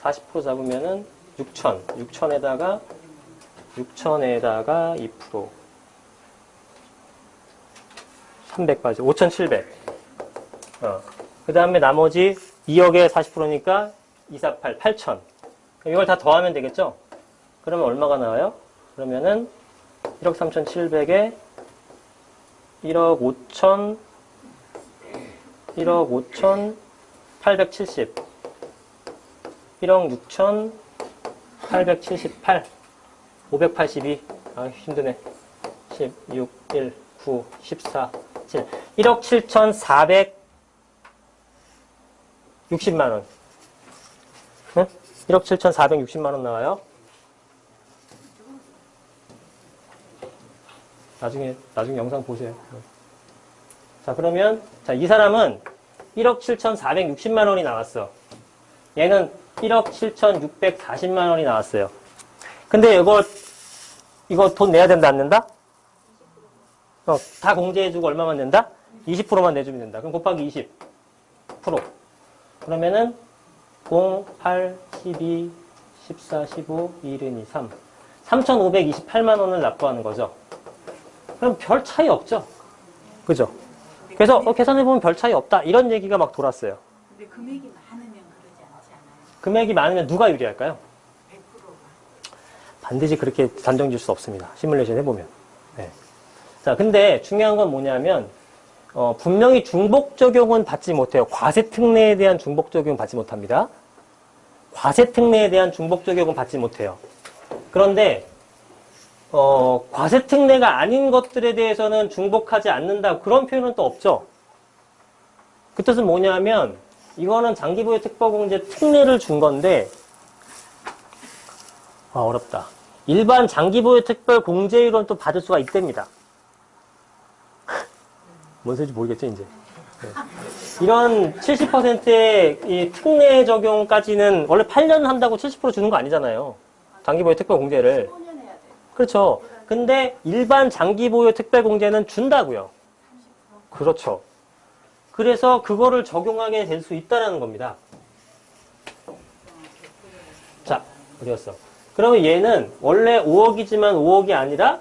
40% 잡으면은 6천. 6천에다가 2%. 300까지. 5,700. 그 다음에 나머지 2억에 40%니까 248, 8천. 이걸 다 더하면 되겠죠? 그러면 얼마가 나와요? 그러면은 1억 3,700에 1억 5천 870 1억 6,878 582 아 힘드네 16 1 9 14 7 1억 7,460만 원. 응? 1억 7,460만 원 나와요. 나중에 영상 보세요. 자, 그러면 자, 이 사람은 1억 7,460만 원이 나왔어. 얘는 1억 7,640만 원이 나왔어요. 근데 이거 돈 내야 된다, 안 낸다? 다 공제해주고 얼마만 낸다? 20%만 내주면 된다. 그럼 곱하기 20%. 그러면은 0, 8, 12, 14, 15, 1, 2, 3. 3,528만 원을 납부하는 거죠. 그럼 별 차이 없죠? 그죠? 그래서 계산해보면 별 차이 없다. 이런 얘기가 막 돌았어요.
근데 금액이 많으면 그러지 않지 않아요?
금액이 많으면 누가 유리할까요?
100%가.
반드시 그렇게 단정 지을 수 없습니다. 시뮬레이션 해보면. 네. 자, 근데 중요한 건 뭐냐면, 분명히 중복 적용은 받지 못해요. 과세 특례에 대한 중복 적용은 받지 못합니다. 과세 특례에 대한 중복 적용은 받지 못해요. 그런데, 과세 특례가 아닌 것들에 대해서는 중복하지 않는다. 그런 표현은 또 없죠. 그 뜻은 뭐냐면, 이거는 장기부여 특별공제 특례를 준 건데, 어렵다. 일반 장기부여 특별공제율은 또 받을 수가 있답니다. 뭔 소리인지 모르겠죠, 이제. 네. 이런 70%의 이 특례 적용까지는 원래 8년 한다고 70% 주는 거 아니잖아요. 장기보유 특별공제를.
5년 해야 돼.
그렇죠. 근데 일반 장기보유 특별공제는 준다고요. 그렇죠. 그래서 그거를 적용하게 될 수 있다는 겁니다. 자, 어디였어? 그러면 얘는 원래 5억이지만 5억이 아니라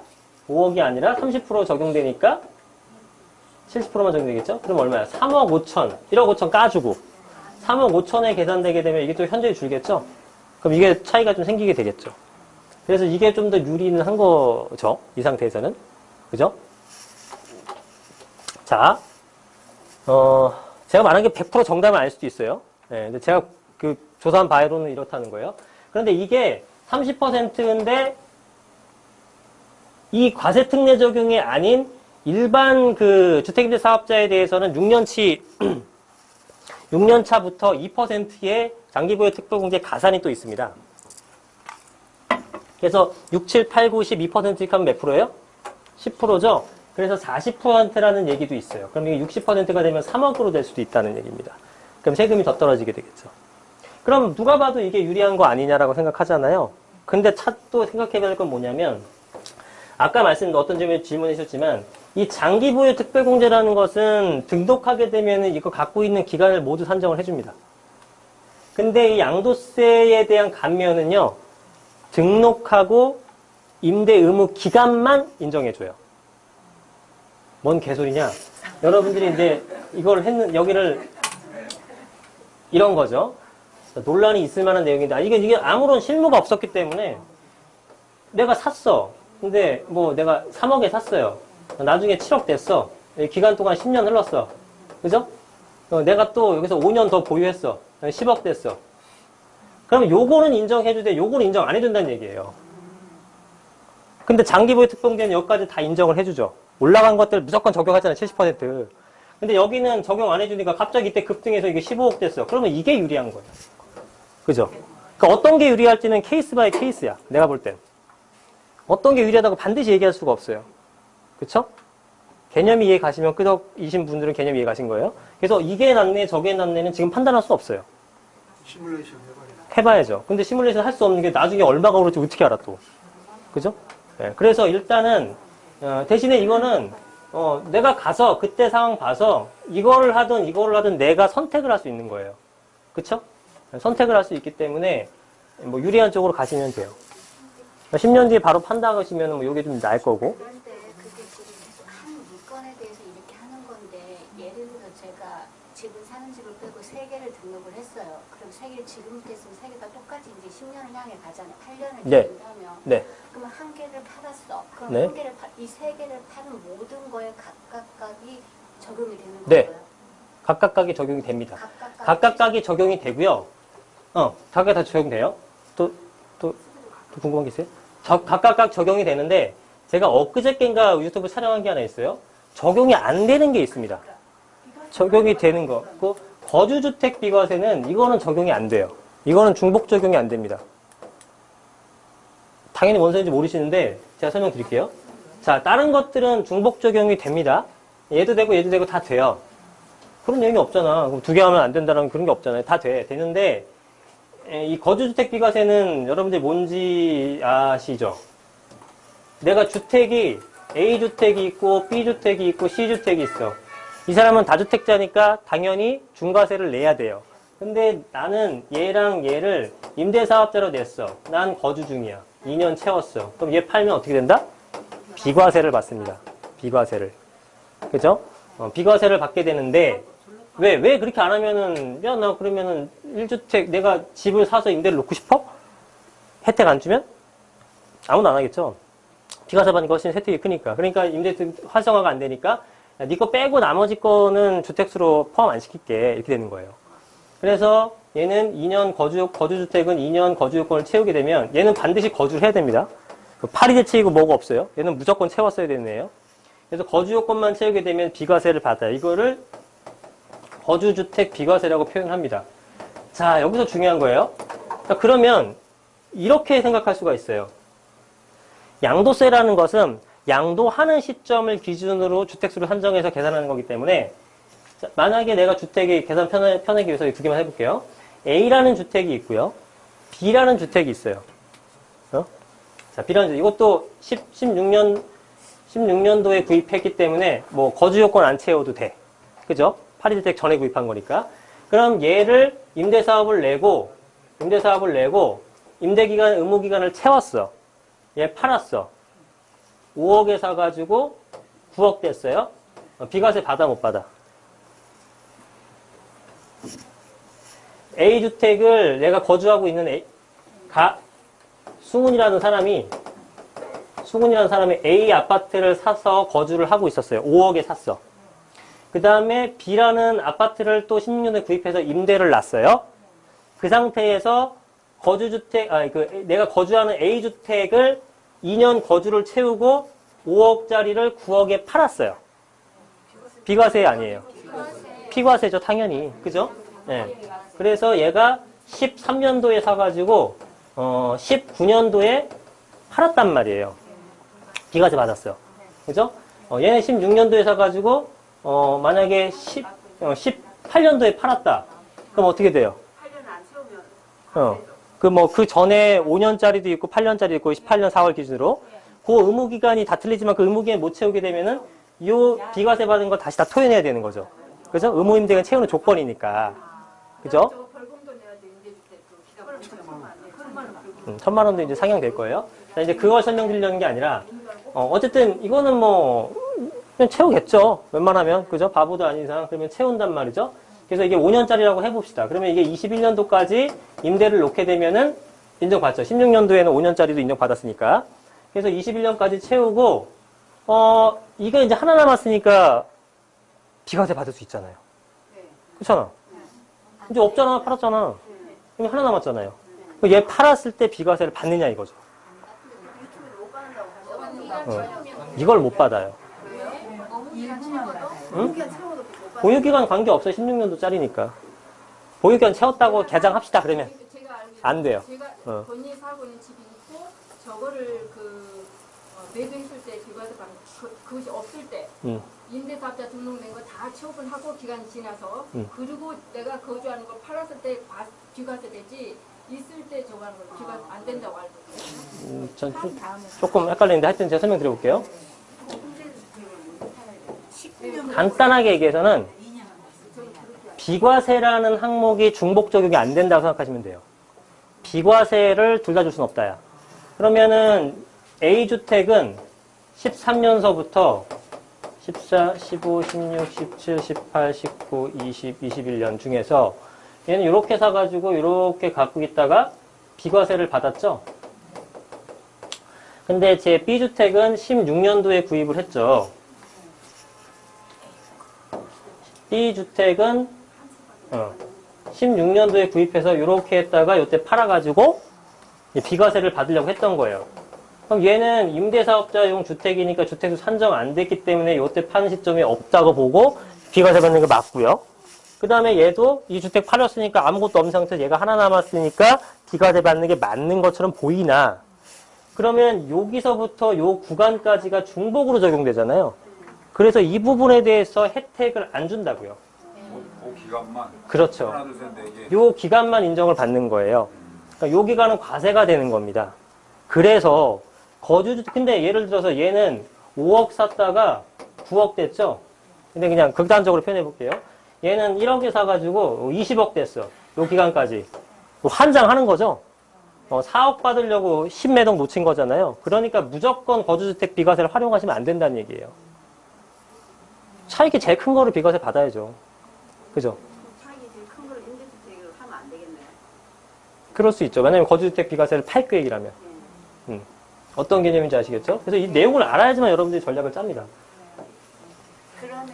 30% 적용되니까 70%만 적용되겠죠? 그럼 얼마야? 3억 5천, 1억 5천 까주고 3억 5천에 계산되게 되면 이게 또 현저히 줄겠죠? 그럼 이게 차이가 좀 생기게 되겠죠? 그래서 이게 좀 더 유리는 한 거죠? 이 상태에서는. 그죠? 자, 제가 말한 게 100% 정답은 아닐 수도 있어요. 네, 근데 제가 그 조사한 바로는 이렇다는 거예요. 그런데 이게 30%인데 이 과세 특례 적용이 아닌 일반 그 주택임대 사업자에 대해서는 6년차부터 2%의 장기보유 특별공제 가산이 또 있습니다. 그래서 6, 7, 8, 9, 12%니까 몇 프로예요? 10%죠? 그래서 40%라는 얘기도 있어요. 그럼 이게 60%가 되면 3억으로 될 수도 있다는 얘기입니다. 그럼 세금이 더 떨어지게 되겠죠. 그럼 누가 봐도 이게 유리한 거 아니냐라고 생각하잖아요. 근데 또 생각해봐야 할 건 뭐냐면 아까 어떤 질문해 주셨지만 이 장기보유 특별공제라는 것은 등록하게 되면 이거 갖고 있는 기간을 모두 산정을 해줍니다. 근데 이 양도세에 대한 감면은요, 등록하고 임대 의무 기간만 인정해줘요. 뭔 개소리냐? 여러분들이 이제 여기를 이런 거죠. 논란이 있을 만한 내용이다. 이게 아무런 실무가 없었기 때문에 내가 샀어. 근데 뭐 내가 3억에 샀어요. 나중에 7억 됐어. 기간 동안 10년 흘렀어. 그죠? 내가 또 여기서 5년 더 보유했어. 10억 됐어. 그럼 요거는 인정해주되 요거는 인정 안 해준다는 얘기예요. 근데 장기보유 특별공제는 여기까지 다 인정을 해주죠. 올라간 것들 무조건 적용하잖아요. 70%. 근데 여기는 적용 안 해주니까 갑자기 이때 급등해서 이게 15억 됐어. 그러면 이게 유리한 거예요. 그죠? 그러니까 어떤 게 유리할지는 케이스 바이 케이스야. 내가 볼 땐. 어떤 게 유리하다고 반드시 얘기할 수가 없어요. 그쵸? 개념이 이해 가시면 끄덕이신 분들은 개념 이해 가신 거예요. 그래서 이게 낫네 저게 낫네는 지금 판단할 수 없어요.
시뮬레이션
해봐야죠. 근데 시뮬레이션 할 수 없는 게 나중에 얼마가 오를지 어떻게 알아 또. 그죠? 네, 그래서 일단은 대신에 이거는 내가 가서 그때 상황 봐서 이거를 하든 내가 선택을 할 수 있는 거예요. 그쵸? 선택을 할 수 있기 때문에 뭐 유리한 쪽으로 가시면 돼요. 10년 뒤에 바로 판단하시면 뭐 이게 좀 나을 거고.
그런데 그게 지금 계속 한 물건에 대해서 이렇게 하는 건데 예를 들어 제가 지금 사는 집을 빼고 3개를 등록을 했어요. 그럼 3개 지금부터 했으면 3개가 똑같이 이제 10년을 향해 가잖아요. 8년을
네.
기준하면.
네.
그러면 1개를 팔았어. 그럼
네.
이 3개를 파는 모든 거에 각각각이 적용이 되는
네.
건가요?
각각각이 적용이 됩니다.
각각각이
각각각이 적용이 되고요. 각각 다 적용돼요. 또 궁금한 게 있어요? 각각각 적용이 되는데, 제가 엊그저께인가 유튜브 촬영한 게 하나 있어요. 적용이 안 되는 게 있습니다. 적용이 되는 거. 그 거주주택 비과세는 이거는 적용이 안 돼요. 이거는 중복 적용이 안 됩니다. 당연히 뭔 소리인지 모르시는데 제가 설명드릴게요. 자, 다른 것들은 중복 적용이 됩니다. 얘도 되고 다 돼요. 그런 내용이 없잖아. 그럼 2개 하면 안 된다는 그런 게 없잖아요. 다 되는데 이 거주주택 비과세는 여러분들 뭔지 아시죠? 내가 주택이 A주택이 있고 B주택이 있고 C주택이 있어. 이 사람은 다주택자니까 당연히 중과세를 내야 돼요. 근데 나는 얘랑 얘를 임대사업자로 냈어. 난 거주 중이야. 2년 채웠어. 그럼 얘 팔면 어떻게 된다? 비과세를 받습니다. 비과세를. 그죠? 비과세를 받게 되는데, 왜 그렇게 안 하면은, 야, 나 그러면은 1주택 내가 집을 사서 임대를 놓고 싶어? 혜택 안 주면? 아무도 안 하겠죠? 비과세 받는 거 훨씬 혜택이 크니까. 그러니까 임대 활성화가 안 되니까, 야, 네 거 빼고 나머지 거는 주택수로 포함 안 시킬게. 이렇게 되는 거예요. 그래서 얘는 2년 거주주택은 2년 거주요건을 채우게 되면 얘는 반드시 거주를 해야 됩니다. 파리 대책이고 뭐가 없어요. 얘는 무조건 채웠어야 되네요. 그래서 거주요건만 채우게 되면 비과세를 받아요. 이거를 거주주택 비과세라고 표현합니다. 자, 여기서 중요한 거예요. 자, 그러면 이렇게 생각할 수가 있어요. 양도세라는 것은 양도하는 시점을 기준으로 주택수를 산정해서 계산하는 거기 때문에, 자, 만약에 내가 주택이 계산 편하기 위해서 2개만 해볼게요. A라는 주택이 있고요. B라는 주택이 있어요. 자, B라는 주택. 이것도 16년도에 구입했기 때문에 뭐 거주요건 안 채워도 돼. 그죠? 파리주택 전에 구입한 거니까. 그럼 얘를 임대사업을 내고 임대기간, 의무기간을 채웠어. 얘 팔았어. 5억에 사가지고 9억 됐어요. 비과세 받아 못 받아? A주택을 내가 거주하고 있는 승훈이라는 사람이 A 아파트를 사서 거주를 하고 있었어요. 5억에 샀어. 그 다음에 B라는 아파트를 또 16년에 구입해서 임대를 놨어요. 그 상태에서 내가 거주하는 A주택을 2년 거주를 채우고 5억짜리를 9억에 팔았어요. 비과세 아니에요. 피과세죠, 당연히. 그죠? 네. 그래서 얘가 13년도에 사가지고 19년도에 팔았단 말이에요. 비과세 받았어요. 그죠? 얘는 16년도에 사가지고 만약에 18년도에 팔았다. 그럼 어떻게 돼요?
8년 안 채우면
그 전에 5년짜리도 있고 8년짜리도 있고 18년 4월 기준으로 그 의무기간이 다 틀리지만 그 의무기간 못 채우게 되면은 이 비과세 받은 거 다시 다 토해내야 되는 거죠. 그죠? 의무임대가 채우는 조건이니까. 그죠?
저거 벌금도 내야 돼. 임대주택 그 기간 1,000만 원.
1,000만 원도 이제 상향될 거예요. 자, 이제 그걸 설명드리려는 게 아니라, 어쨌든 이거는 뭐, 그냥 채우겠죠. 웬만하면. 그죠? 바보도 아닌 이상. 그러면 채운단 말이죠. 그래서 이게 5년짜리라고 해봅시다. 그러면 이게 21년도까지 임대를 놓게 되면은 인정받죠. 16년도에는 5년짜리도 인정받았으니까. 그래서 21년까지 채우고, 이거 이제 하나 남았으니까 비과세 받을 수 있잖아요. 그렇잖아. 이제 없잖아. 팔았잖아. 그럼 하나 남았잖아요. 얘 팔았을 때 비과세를 받느냐 이거죠. 이걸 못 받아요. 응? 보유기간 관계없어요. 16년도짜리니까. 보유기간 채웠다고 개장합시다 그러면
제가 알기로
안 돼요.
제가 본인이 살고 있는 집이 있고 저거를 매도했을 때 비과세 받는 그것이 없을 때 임대사업자 등록된 거 다 처분하고 기간이 지나서 그리고 내가 거주하는 걸 팔았을 때 비과세 되지 있을 때 저거 하는 거 비과세 안 된다고 알고 있어요.
전 조금 헷갈리는데 하여튼 제가 설명 드려볼게요. 간단하게 얘기해서는 비과세라는 항목이 중복 적용이 안 된다고 생각하시면 돼요. 비과세를 둘 다 줄 수는 없다야. 그러면은 A주택은 13년서부터 14, 15, 16, 17, 18, 19, 20, 21년 중에서 얘는 이렇게 사가지고 이렇게 갖고 있다가 비과세를 받았죠. 근데 제 B주택은 16년도에 구입을 했죠. B주택은 16년도에 구입해서 이렇게 했다가 이때 팔아가지고 비과세를 받으려고 했던 거예요. 그럼 얘는 임대사업자용 주택이니까 주택수 산정 안 됐기 때문에 이때 파는 시점이 없다고 보고 비과세 받는 게 맞고요. 그 다음에 얘도 이 주택 팔았으니까 아무것도 없는 상태에서 얘가 하나 남았으니까 비과세 받는 게 맞는 것처럼 보이나, 그러면 여기서부터 요 구간까지가 중복으로 적용되잖아요. 그래서 이 부분에 대해서 혜택을 안 준다고요.
그 기간만.
그렇죠.
하나, 둘, 셋, 네 개.
요 기간만 인정을 받는 거예요. 그러니까 요 기간은 과세가 되는 겁니다. 그래서 근데 예를 들어서 얘는 5억 샀다가 9억 됐죠? 근데 그냥 극단적으로 표현해 볼게요. 얘는 1억에 사가지고 20억 됐어. 요 기간까지. 환장하는 거죠? 4억 받으려고 10매덕 놓친 거잖아요. 그러니까 무조건 거주주택 비과세를 활용하시면 안 된다는 얘기예요. 차익이 제일 큰 거를 비과세 받아야죠. 그죠?
차익이 제일 큰 걸 임대주택으로 하면 안 되겠네.
그럴 수 있죠. 왜냐면 거주주택 비과세를 팔 계획이라면. 어떤 개념인지 아시겠죠? 그래서 이 내용을 알아야지만 여러분들이 전략을 짭니다.
그러면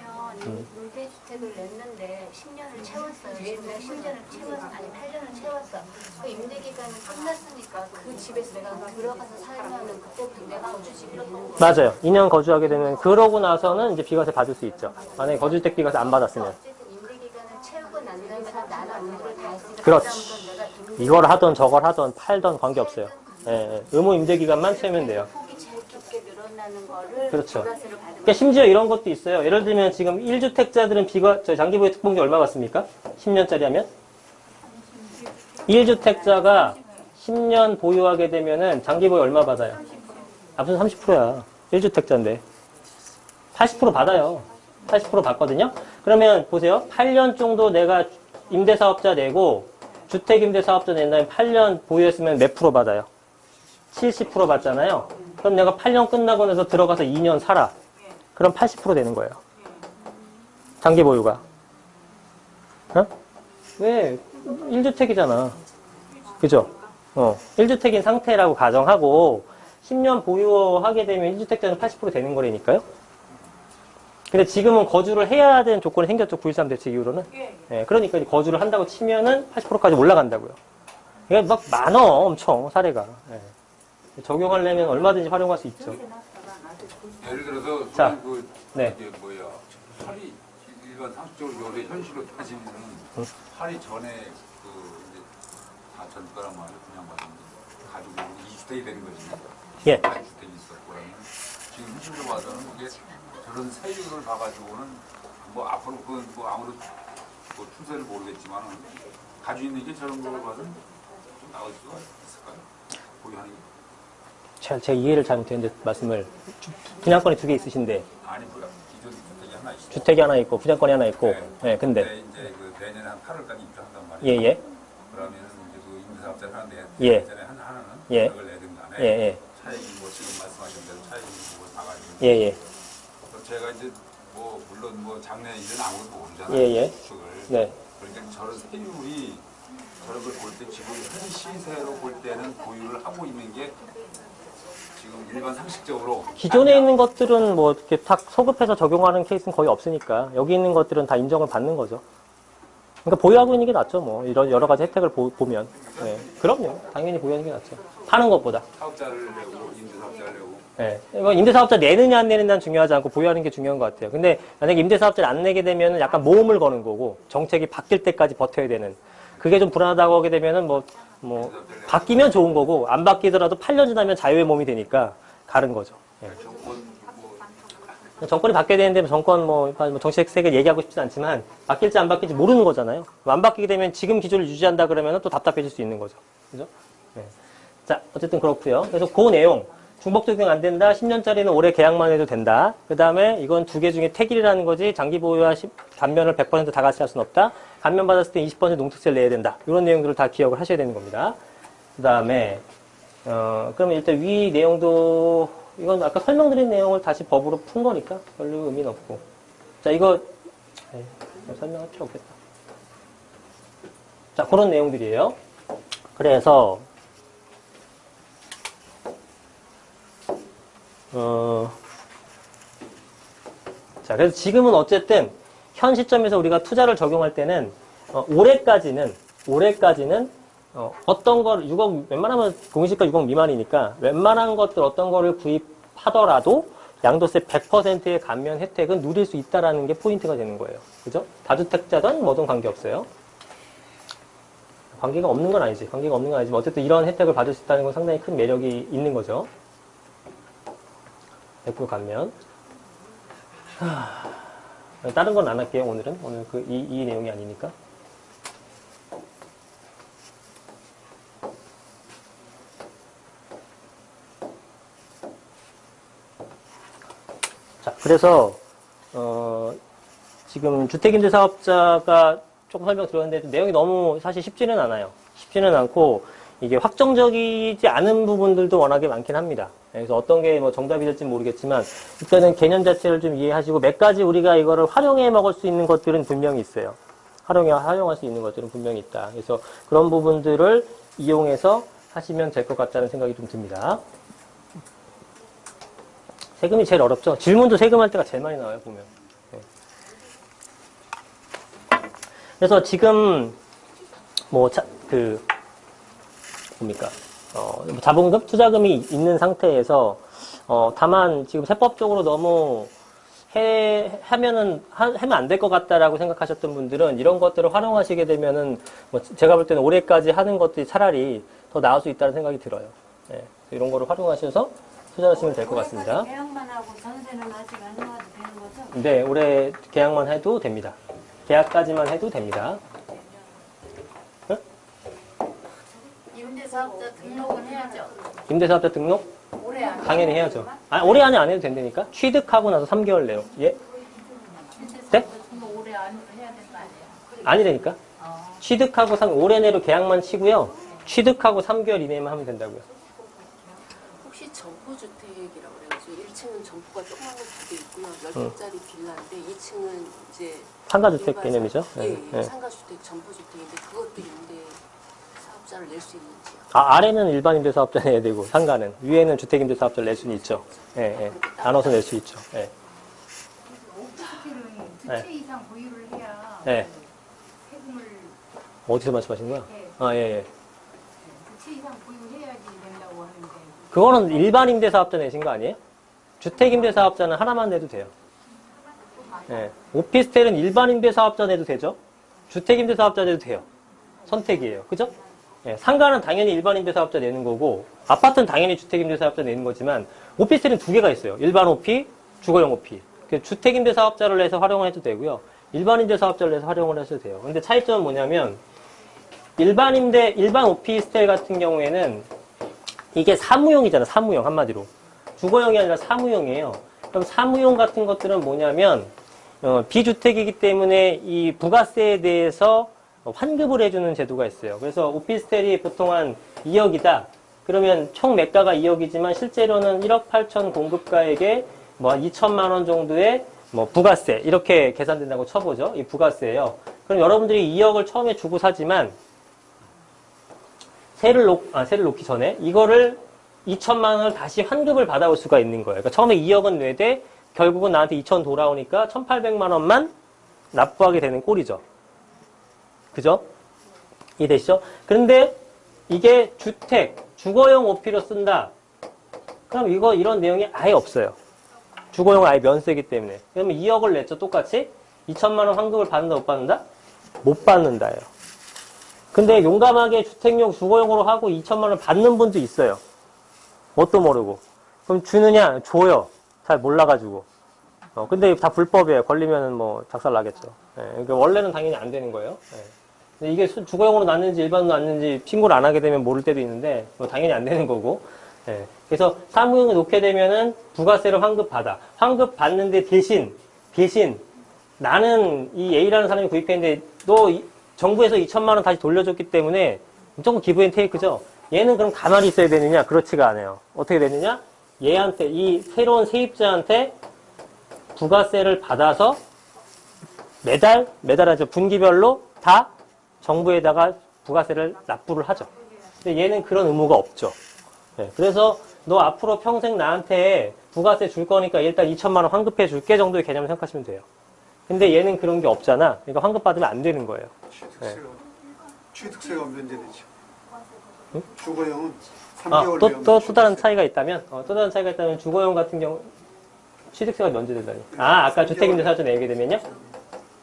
임대주택을 냈는데 10년을 채웠어요. 내가 10년을 채워서, 아니 8년을 채웠어. 그 임대기간이 끝났으니까 그 집에서 내가 들어가서 살면은 그때부터 내가 거주집이 되는 거예요.
맞아요. 2년 거주하게 되면 그러고 나서는 이제 비과세 받을 수 있죠. 만약에 거주주택 비과세 안 받았으면.
어쨌든 임대기간을 채우고 난 다음에 나는 의무를 다했으니까
그렇지.
그다음부터 내가
이걸 하던 저걸 하던 팔던 관계없어요. 예, 의무 임대기간만 채우면 돼요.
폭이 제일 깊게 늘어나는 거를
그렇죠.
비과세를 받으면
그러니까 심지어 이런 것도 있어요. 예를 들면 지금 1주택자들은 저 장기보유 특공제 얼마 받습니까? 10년짜리 하면? 1주택자가 10년 보유하게 되면은 장기보유 얼마 받아요? 무슨 30%야. 1주택자인데. 80% 받아요. 80% 받거든요. 그러면 보세요. 8년 정도 내가 임대사업자 내고 주택임대사업자 낸 다음에 8년 보유했으면 몇 프로 받아요? 70% 받잖아요. 그럼 내가 8년 끝나고 나서 들어가서 2년 살아. 그럼 80% 되는 거예요. 장기 보유가. 왜? 1주택이잖아. 그죠? 1주택인 상태라고 가정하고 10년 보유하게 되면 1주택자는 80% 되는 거라니까요. 근데 지금은 거주를 해야 되는 조건이 생겼죠. 9.13 대책 이후로는. 예, 그러니까 거주를 한다고 치면은 80%까지 올라간다고요. 이게 막 많어, 엄청 사례가. 예. 적용하려면 얼마든지 활용할 수 있죠.
예를 들어서
자,
그
네.
이게 뭐야 할이 일반 상식적으로 요새 현실로 따지면은 할이 전에 그 이제 4천 거란 말이야 그냥 받았는데 가지고 2주택이 되는 거지.
예.
4주택이 있었고 그러면 지금 현실로 봐서는 이게 저런 세율을 봐가지고는 뭐 앞으로 그 뭐 아무런 뭐 추세를 모르겠지만 가지고 있는 게 저런 걸 봐서는 좀 나올 수가 있을까요? 보유하는 게.
제가 이해를 잘못했는데 말씀을 분양권이 2개 있으신데
아니 뭐야 기존 주택이 하나 있어.
주택이 하나 있고 분양권이 하나 있고
네.
근데
이제 그 내년에 한 8월까지 입주한단 말이에요.
예예
그러면은 이제 그 임대사업자를 하는데
예.
내년에 하나는
예.
그걸 내든 간에
예예
차익이 뭐 지금 말씀하신 대로 차익이 뭐 나가지고
예예
제가 이제 뭐 물론 뭐 작년 일은 아무것도 모르잖아요.
예예.
추측을.
네.
그러니까 저런 세율이 저런 걸 볼 때 지금 현 시세로 볼 때는 보유를 하고 있는 게 지금 일반 상식적으로
기존에 있는 것들은 뭐 이렇게 탁 소급해서 적용하는 케이스는 거의 없으니까 여기 있는 것들은 다 인정을 받는 거죠. 그러니까 보유하고 있는 게 낫죠. 뭐 이런 여러 가지 혜택을 보면. 네. 그럼요. 당연히 보유하는 게 낫죠. 파는 것보다.
사업자를 내고 임대사업자를 내고
네. 이거 임대사업자 내느냐 안 내느냐는 중요하지 않고 보유하는 게 중요한 것 같아요. 근데 만약에 임대사업자를 안 내게 되면 약간 모험을 거는 거고 정책이 바뀔 때까지 버텨야 되는. 그게 좀 불안하다고 하게 되면은 뭐 바뀌면 좋은 거고 안 바뀌더라도 8년 지나면 자유의 몸이 되니까 가는 거죠. 예. 정권이 바뀌어야 되는데 정권 뭐 정책 세계 얘기하고 싶진 않지만 바뀔지 안 바뀔지 모르는 거잖아요. 안 바뀌게 되면 지금 기조를 유지한다 그러면 또 답답해질 수 있는 거죠. 그죠? 예. 자, 어쨌든 그렇고요. 그래서 그 내용 중복 적용 안 된다. 10년짜리는 올해 계약만 해도 된다. 그 다음에 이건 2개 중에 택일이라는 거지 장기 보유와 감면을 100% 다 같이 할 수는 없다. 감면 받았을 때 20% 농특세를 내야 된다. 이런 내용들을 다 기억을 하셔야 되는 겁니다. 그 다음에 그러면 일단 위 내용도 이건 아까 설명드린 내용을 다시 법으로 푼 거니까 별로 의미는 없고. 자, 이거 설명할 필요 없겠다. 자, 그런 내용들이에요. 그래서 자, 그래서 지금은 어쨌든 현 시점에서 우리가 투자를 적용할 때는 올해까지는 어떤 걸 6억 웬만하면 공시가 6억 미만이니까 웬만한 것들 어떤 거를 구입하더라도 양도세 100%의 감면 혜택은 누릴 수 있다라는 게 포인트가 되는 거예요. 그죠? 다주택자든 뭐든 관계없어요. 관계가 없는 건 아니지. 관계가 없는 건 아니지만 어쨌든 이런 혜택을 받을 수 있다는 건 상당히 큰 매력이 있는 거죠. 100% 감면. 다른 건 안 할게요, 오늘은. 오늘 이 내용이 아니니까. 자, 그래서, 지금 주택임대사업자가 조금 설명 들었는데 내용이 너무 사실 쉽지는 않아요. 쉽지는 않고 이게 확정적이지 않은 부분들도 워낙에 많긴 합니다. 그래서 어떤 게 뭐 정답이 될지 모르겠지만 일단은 개념 자체를 좀 이해하시고 몇 가지 우리가 이거를 활용해 먹을 수 있는 것들은 분명히 있어요. 활용할 수 있는 것들은 분명히 있다. 그래서 그런 부분들을 이용해서 하시면 될 것 같다는 생각이 좀 듭니다. 세금이 제일 어렵죠. 질문도 세금할 때가 제일 많이 나와요, 보면. 네. 그래서 지금 뭡니까? 자본금, 투자금이 있는 상태에서 다만 지금 세법적으로 너무 하면 안 될 것 같다라고 생각하셨던 분들은 이런 것들을 활용하시게 되면은 제가 볼 때는 올해까지 하는 것들이 차라리 더 나을 수 있다는 생각이 들어요. 네. 이런 거를 활용하셔서 투자하시면 될 것 같습니다.
계약만 하고 전세는 아직 안 나와도 되는 거죠?
네, 올해 계약만 해도 됩니다. 계약까지만 해도 됩니다.
임대사업자 등록은 해야죠.
임대사업자 등록?
올해 안
당연히 해야죠. 올해 안에 안 해도 된다니까? 취득하고 나서 3개월 내로. 예? 네?
등록 올해 안 해야 되는 거 아니에요?
아니라니까? 취득하고 올해 내로 계약만 치고요. 취득하고 3개월 이내만 하면 된다고요.
혹시 점포주택이라고 그래가지고 1층은 점포가 조그만 거 두 개 있고요. 10개짜리 빌라인데 2층은 이제
상가주택 개념이죠?
네, 상가주택, 점포주택인데 그것도 임대사업자를 낼 수 있는지요?
아래는 일반 임대사업자 내야 되고 상가는 위에는 주택임대사업자를 낼 수는 있죠. 나눠서 낼 수 있죠.
오피스텔은 두 채 이상 보유를 해야 세금을
어디서 말씀하시는 거야? 예.
두 채 이상 보유해야지 된다고 하는데
그거는 일반 임대사업자 내신 거 아니에요? 주택임대사업자는 하나만 내도 돼요. 오피스텔은 일반 임대사업자 내도 되죠? 주택임대사업자 내도 돼요. 선택이에요. 그죠? 상가는 당연히 일반 임대사업자 내는 거고 아파트는 당연히 주택임대사업자 내는 거지만 오피스텔은 두 개가 있어요. 일반 오피, 주거용 오피. 주택임대사업자를 내서 활용을 해도 되고요. 일반 임대사업자를 내서 활용을 해도 돼요. 근데 차이점은 뭐냐면 일반 오피스텔 같은 경우에는 이게 사무용이잖아. 사무용 한마디로. 주거용이 아니라 사무용이에요. 그럼 사무용 같은 것들은 뭐냐면 비주택이기 때문에 이 부가세에 대해서 환급을 해주는 제도가 있어요. 그래서 오피스텔이 보통 한 2억이다. 그러면 총 매가가 2억이지만 실제로는 1억 8천 공급가액에 뭐 2천만 원 정도의 부가세 이렇게 계산된다고 쳐보죠. 이 부가세예요. 그럼 여러분들이 2억을 처음에 주고 사지만 세를 놓기 전에 이거를 2천만 원을 다시 환급을 받아올 수가 있는 거예요. 그러니까 처음에 2억은 내되 결국은 나한테 2천 돌아오니까 1,800만 원만 납부하게 되는 꼴이죠. 그죠? 이해되시죠? 그런데 이게 주거용 오피로 쓴다. 그럼 이런 내용이 아예 없어요. 주거용 아예 면세기 때문에. 그러면 2억을 냈죠, 똑같이? 2천만 원 환급을 받는다, 못 받는다? 못 받는다예요. 근데 용감하게 주택용 주거용으로 하고 2천만 원 받는 분도 있어요. 뭣도 모르고. 그럼 주느냐? 줘요. 잘 몰라가지고. 근데 다 불법이에요. 걸리면은 작살 나겠죠. 그러니까 원래는 당연히 안 되는 거예요. 근데 이게 주거용으로 났는지 일반으로 났는지 신고를 안 하게 되면 모를 때도 있는데 당연히 안 되는 거고. 그래서 사무용에 놓게 되면은 부가세를 환급받아. 환급받는데 대신 나는 이 A라는 사람이 구입했는데 정부에서 2천만 원 다시 돌려줬기 때문에 무조건 기브 앤 테이크죠. 얘는 그럼 가만히 있어야 되느냐? 그렇지가 않아요. 어떻게 되느냐? 얘한테, 이 새로운 세입자한테 부가세를 받아서 매달 분기별로 다 정부에다가 부가세를 납부를 하죠. 근데 얘는 그런 의무가 없죠. 네, 그래서 너 앞으로 평생 나한테 부가세 줄 거니까 일단 2천만 원 환급해 줄게 정도의 개념을 생각하시면 돼요. 근데 얘는 그런 게 없잖아. 그러니까 환급 받으면 안 되는 거예요.
취득세가 면제되죠. 주거용은
아,
3개월
또 다른 차이가 있다면, 주거용 같은 경우 취득세가 면제된다니. 아, 아까 주택임대사업자 내게 되면요?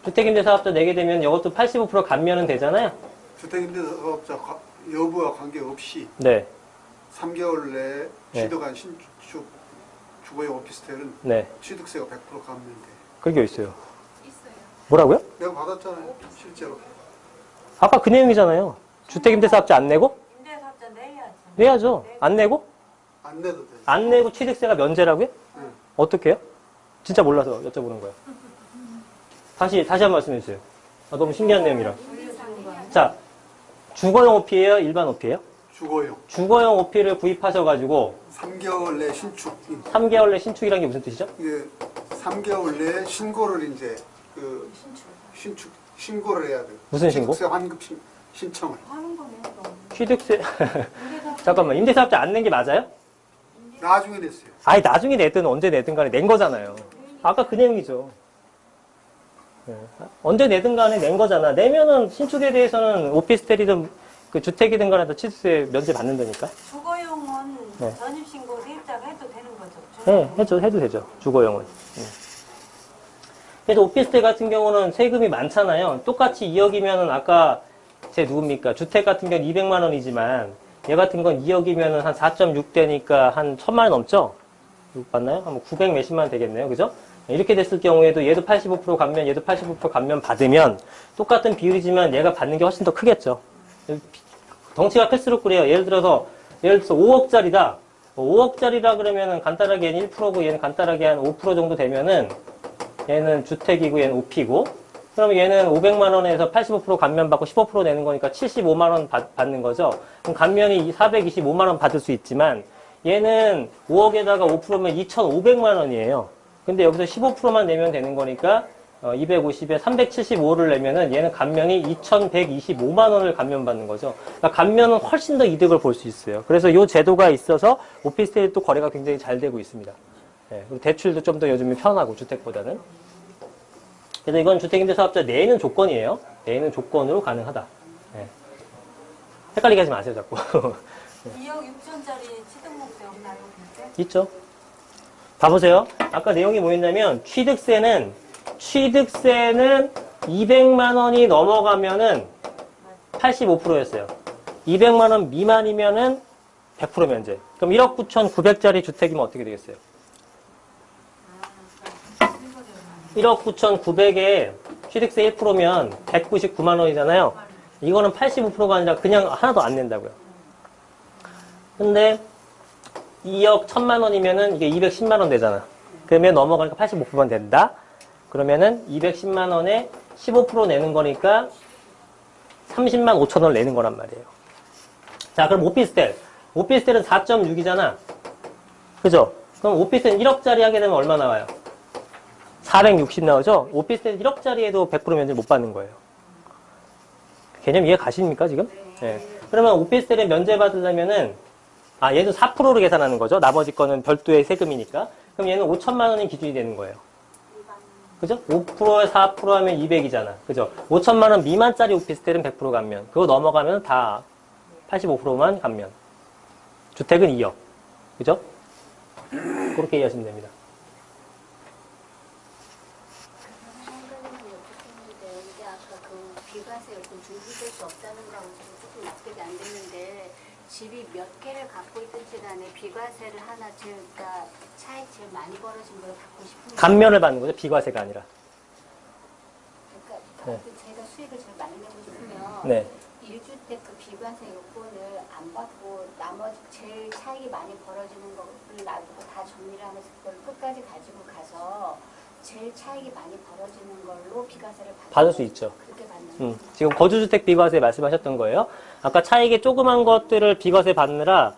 주택임대사업자 내게 되면 이것도 85% 감면은 되잖아요?
주택임대사업자 여부와 관계없이
네.
3개월 내에
네.
취득한 신축 주거용 오피스텔은
네.
취득세가 100% 감면돼.
그게 있어요.
있어요.
뭐라고요?
내가 받았잖아요, 실제로.
아까 그 내용이잖아요. 주택임대사업자 안 내고?
임대사업자 내야지.
내야죠. 안 내고?
안 내도 돼.
안 내고 취득세가 면제라고요?
응.
어떻게 해요? 진짜 몰라서 여쭤보는 거예요. 다시 한 번 말씀해 주세요. 아, 너무 신기한 내용이라. 자, 주거용 오피예요? 일반 오피예요?
주거용.
주거용 오피를 구입하셔가지고
3개월 내 신축.
3개월 내 신축이라는 게 무슨 뜻이죠?
이게 3개월 내에 신고를 이제 그 신고를 해야 돼.
무슨 신고?
취득세 환급 신청을.
하는 거네, 또.
취득세 잠깐만, 임대사업자 안 낸 게 맞아요?
나중에 냈어요.
아니, 나중에 내든 언제 내든 간에 낸 거잖아요. 아까 그 내용이죠. 네. 언제 내든 간에 낸 거잖아. 내면은 신축에 대해서는 오피스텔이든 그 주택이든 간에 다 취득세 면제 받는다니까.
주거용은
네.
전입신고 세입자가 해도 되는 거죠?
네, 해도 되죠. 주거용은. 그래서 오피스텔 같은 경우는 세금이 많잖아요. 똑같이 2억이면은 아까 제 누굽니까? 주택 같은 경우는 200만 원이지만 얘 같은 건 2억이면은 한 4.6 되니까 한 1000만 원 넘죠? 맞나요? 한 900 몇십만 원 되겠네요. 그죠? 이렇게 됐을 경우에도 얘도 85% 감면, 얘도 85% 감면 받으면 똑같은 비율이지만 얘가 받는 게 훨씬 더 크겠죠. 덩치가 클수록 그래요. 예를 들어서 5억짜리다. 5억짜리라 그러면은 간단하게 얘는 1%고 얘는 간단하게 한 5% 정도 되면은 얘는 주택이고 얘는 오피고, 그러면 얘는 500만 원에서 85% 감면받고 15% 내는 거니까 75만 원 받는 거죠. 그럼 감면이 425만 원 받을 수 있지만 얘는 5억에다가 5%면 2,500만 원이에요. 근데 여기서 15%만 내면 되는 거니까 250에 375를 내면은 얘는 감면이 2,125만 원을 감면받는 거죠. 그러니까 감면은 훨씬 더 이득을 볼 수 있어요. 그래서 이 제도가 있어서 오피스텔 또 거래가 굉장히 잘 되고 있습니다. 네, 그리고 대출도 좀 더 요즘에 편하고 주택보다는. 그래서 이건 주택임대사업자 내에는 조건이에요. 내에는 조건으로 가능하다. 네. 헷갈리게 하지 마세요, 자꾸.
2억 6천짜리 취득목세 없나요? 근데?
있죠. 봐보세요. 아까 내용이 뭐였냐면 취득세는 200만 원이 넘어가면은 85%였어요. 200만 원 미만이면은 100% 면제. 그럼 1억 9,900짜리 주택이면 어떻게 되겠어요? 1억 9,900에 취득세 1%면 199만 원이잖아요. 이거는 85%가 아니라 그냥 하나도 안 낸다고요. 근데 2억 1,000만 원이면은 이게 210만 원 되잖아. 그러면 넘어가니까 85%만 된다. 그러면은 210만 원에 15% 내는 거니까 30만 5천 원을 내는 거란 말이에요. 자, 그럼 오피스텔은 4.6이잖아. 그죠? 그럼 오피스텔 1억짜리 하게 되면 얼마 나와요? 460 나오죠? 오피스텔 1억짜리에도 100% 면제 못 받는 거예요. 개념 이해 가십니까, 지금? 네. 그러면 오피스텔에 면제 받으려면은, 얘도 4%로 계산하는 거죠? 나머지 거는 별도의 세금이니까. 그럼 얘는 5천만 원이 기준이 되는 거예요. 그죠? 5%에 4% 하면 200이잖아. 그죠? 5천만 원 미만짜리 오피스텔은 100% 감면. 그거 넘어가면 다 85%만 감면. 주택은 2억. 그죠? 그렇게 이해하시면 됩니다.
이게 아까 그 비과세 요금 준비될 수 없다는 거하고 조금 납득이 안 됐는데 집이 몇 개를 갖고 있든지 간에 비과세를 하나 그러니까 차익 제일 많이 벌어진 걸 갖고 싶은
감면을 받는 거죠. 비과세가 아니라.
그러니까 제가 수익을 제일 많이 내고 싶으면
네.
1주택 그 비과세 요건을 안 받고 나머지 제일 차익이 많이 벌어지는 거를 놔두고 다 정리를 하면서 그걸 끝까지 가지고 가서 제일 차익이 많이 벌어지는 걸로 비과세를
받을 수 있죠.
그렇게 받는
지금 거주주택 비과세 말씀하셨던 거예요. 아까 차익이 조그만 것들을 비과세 받느라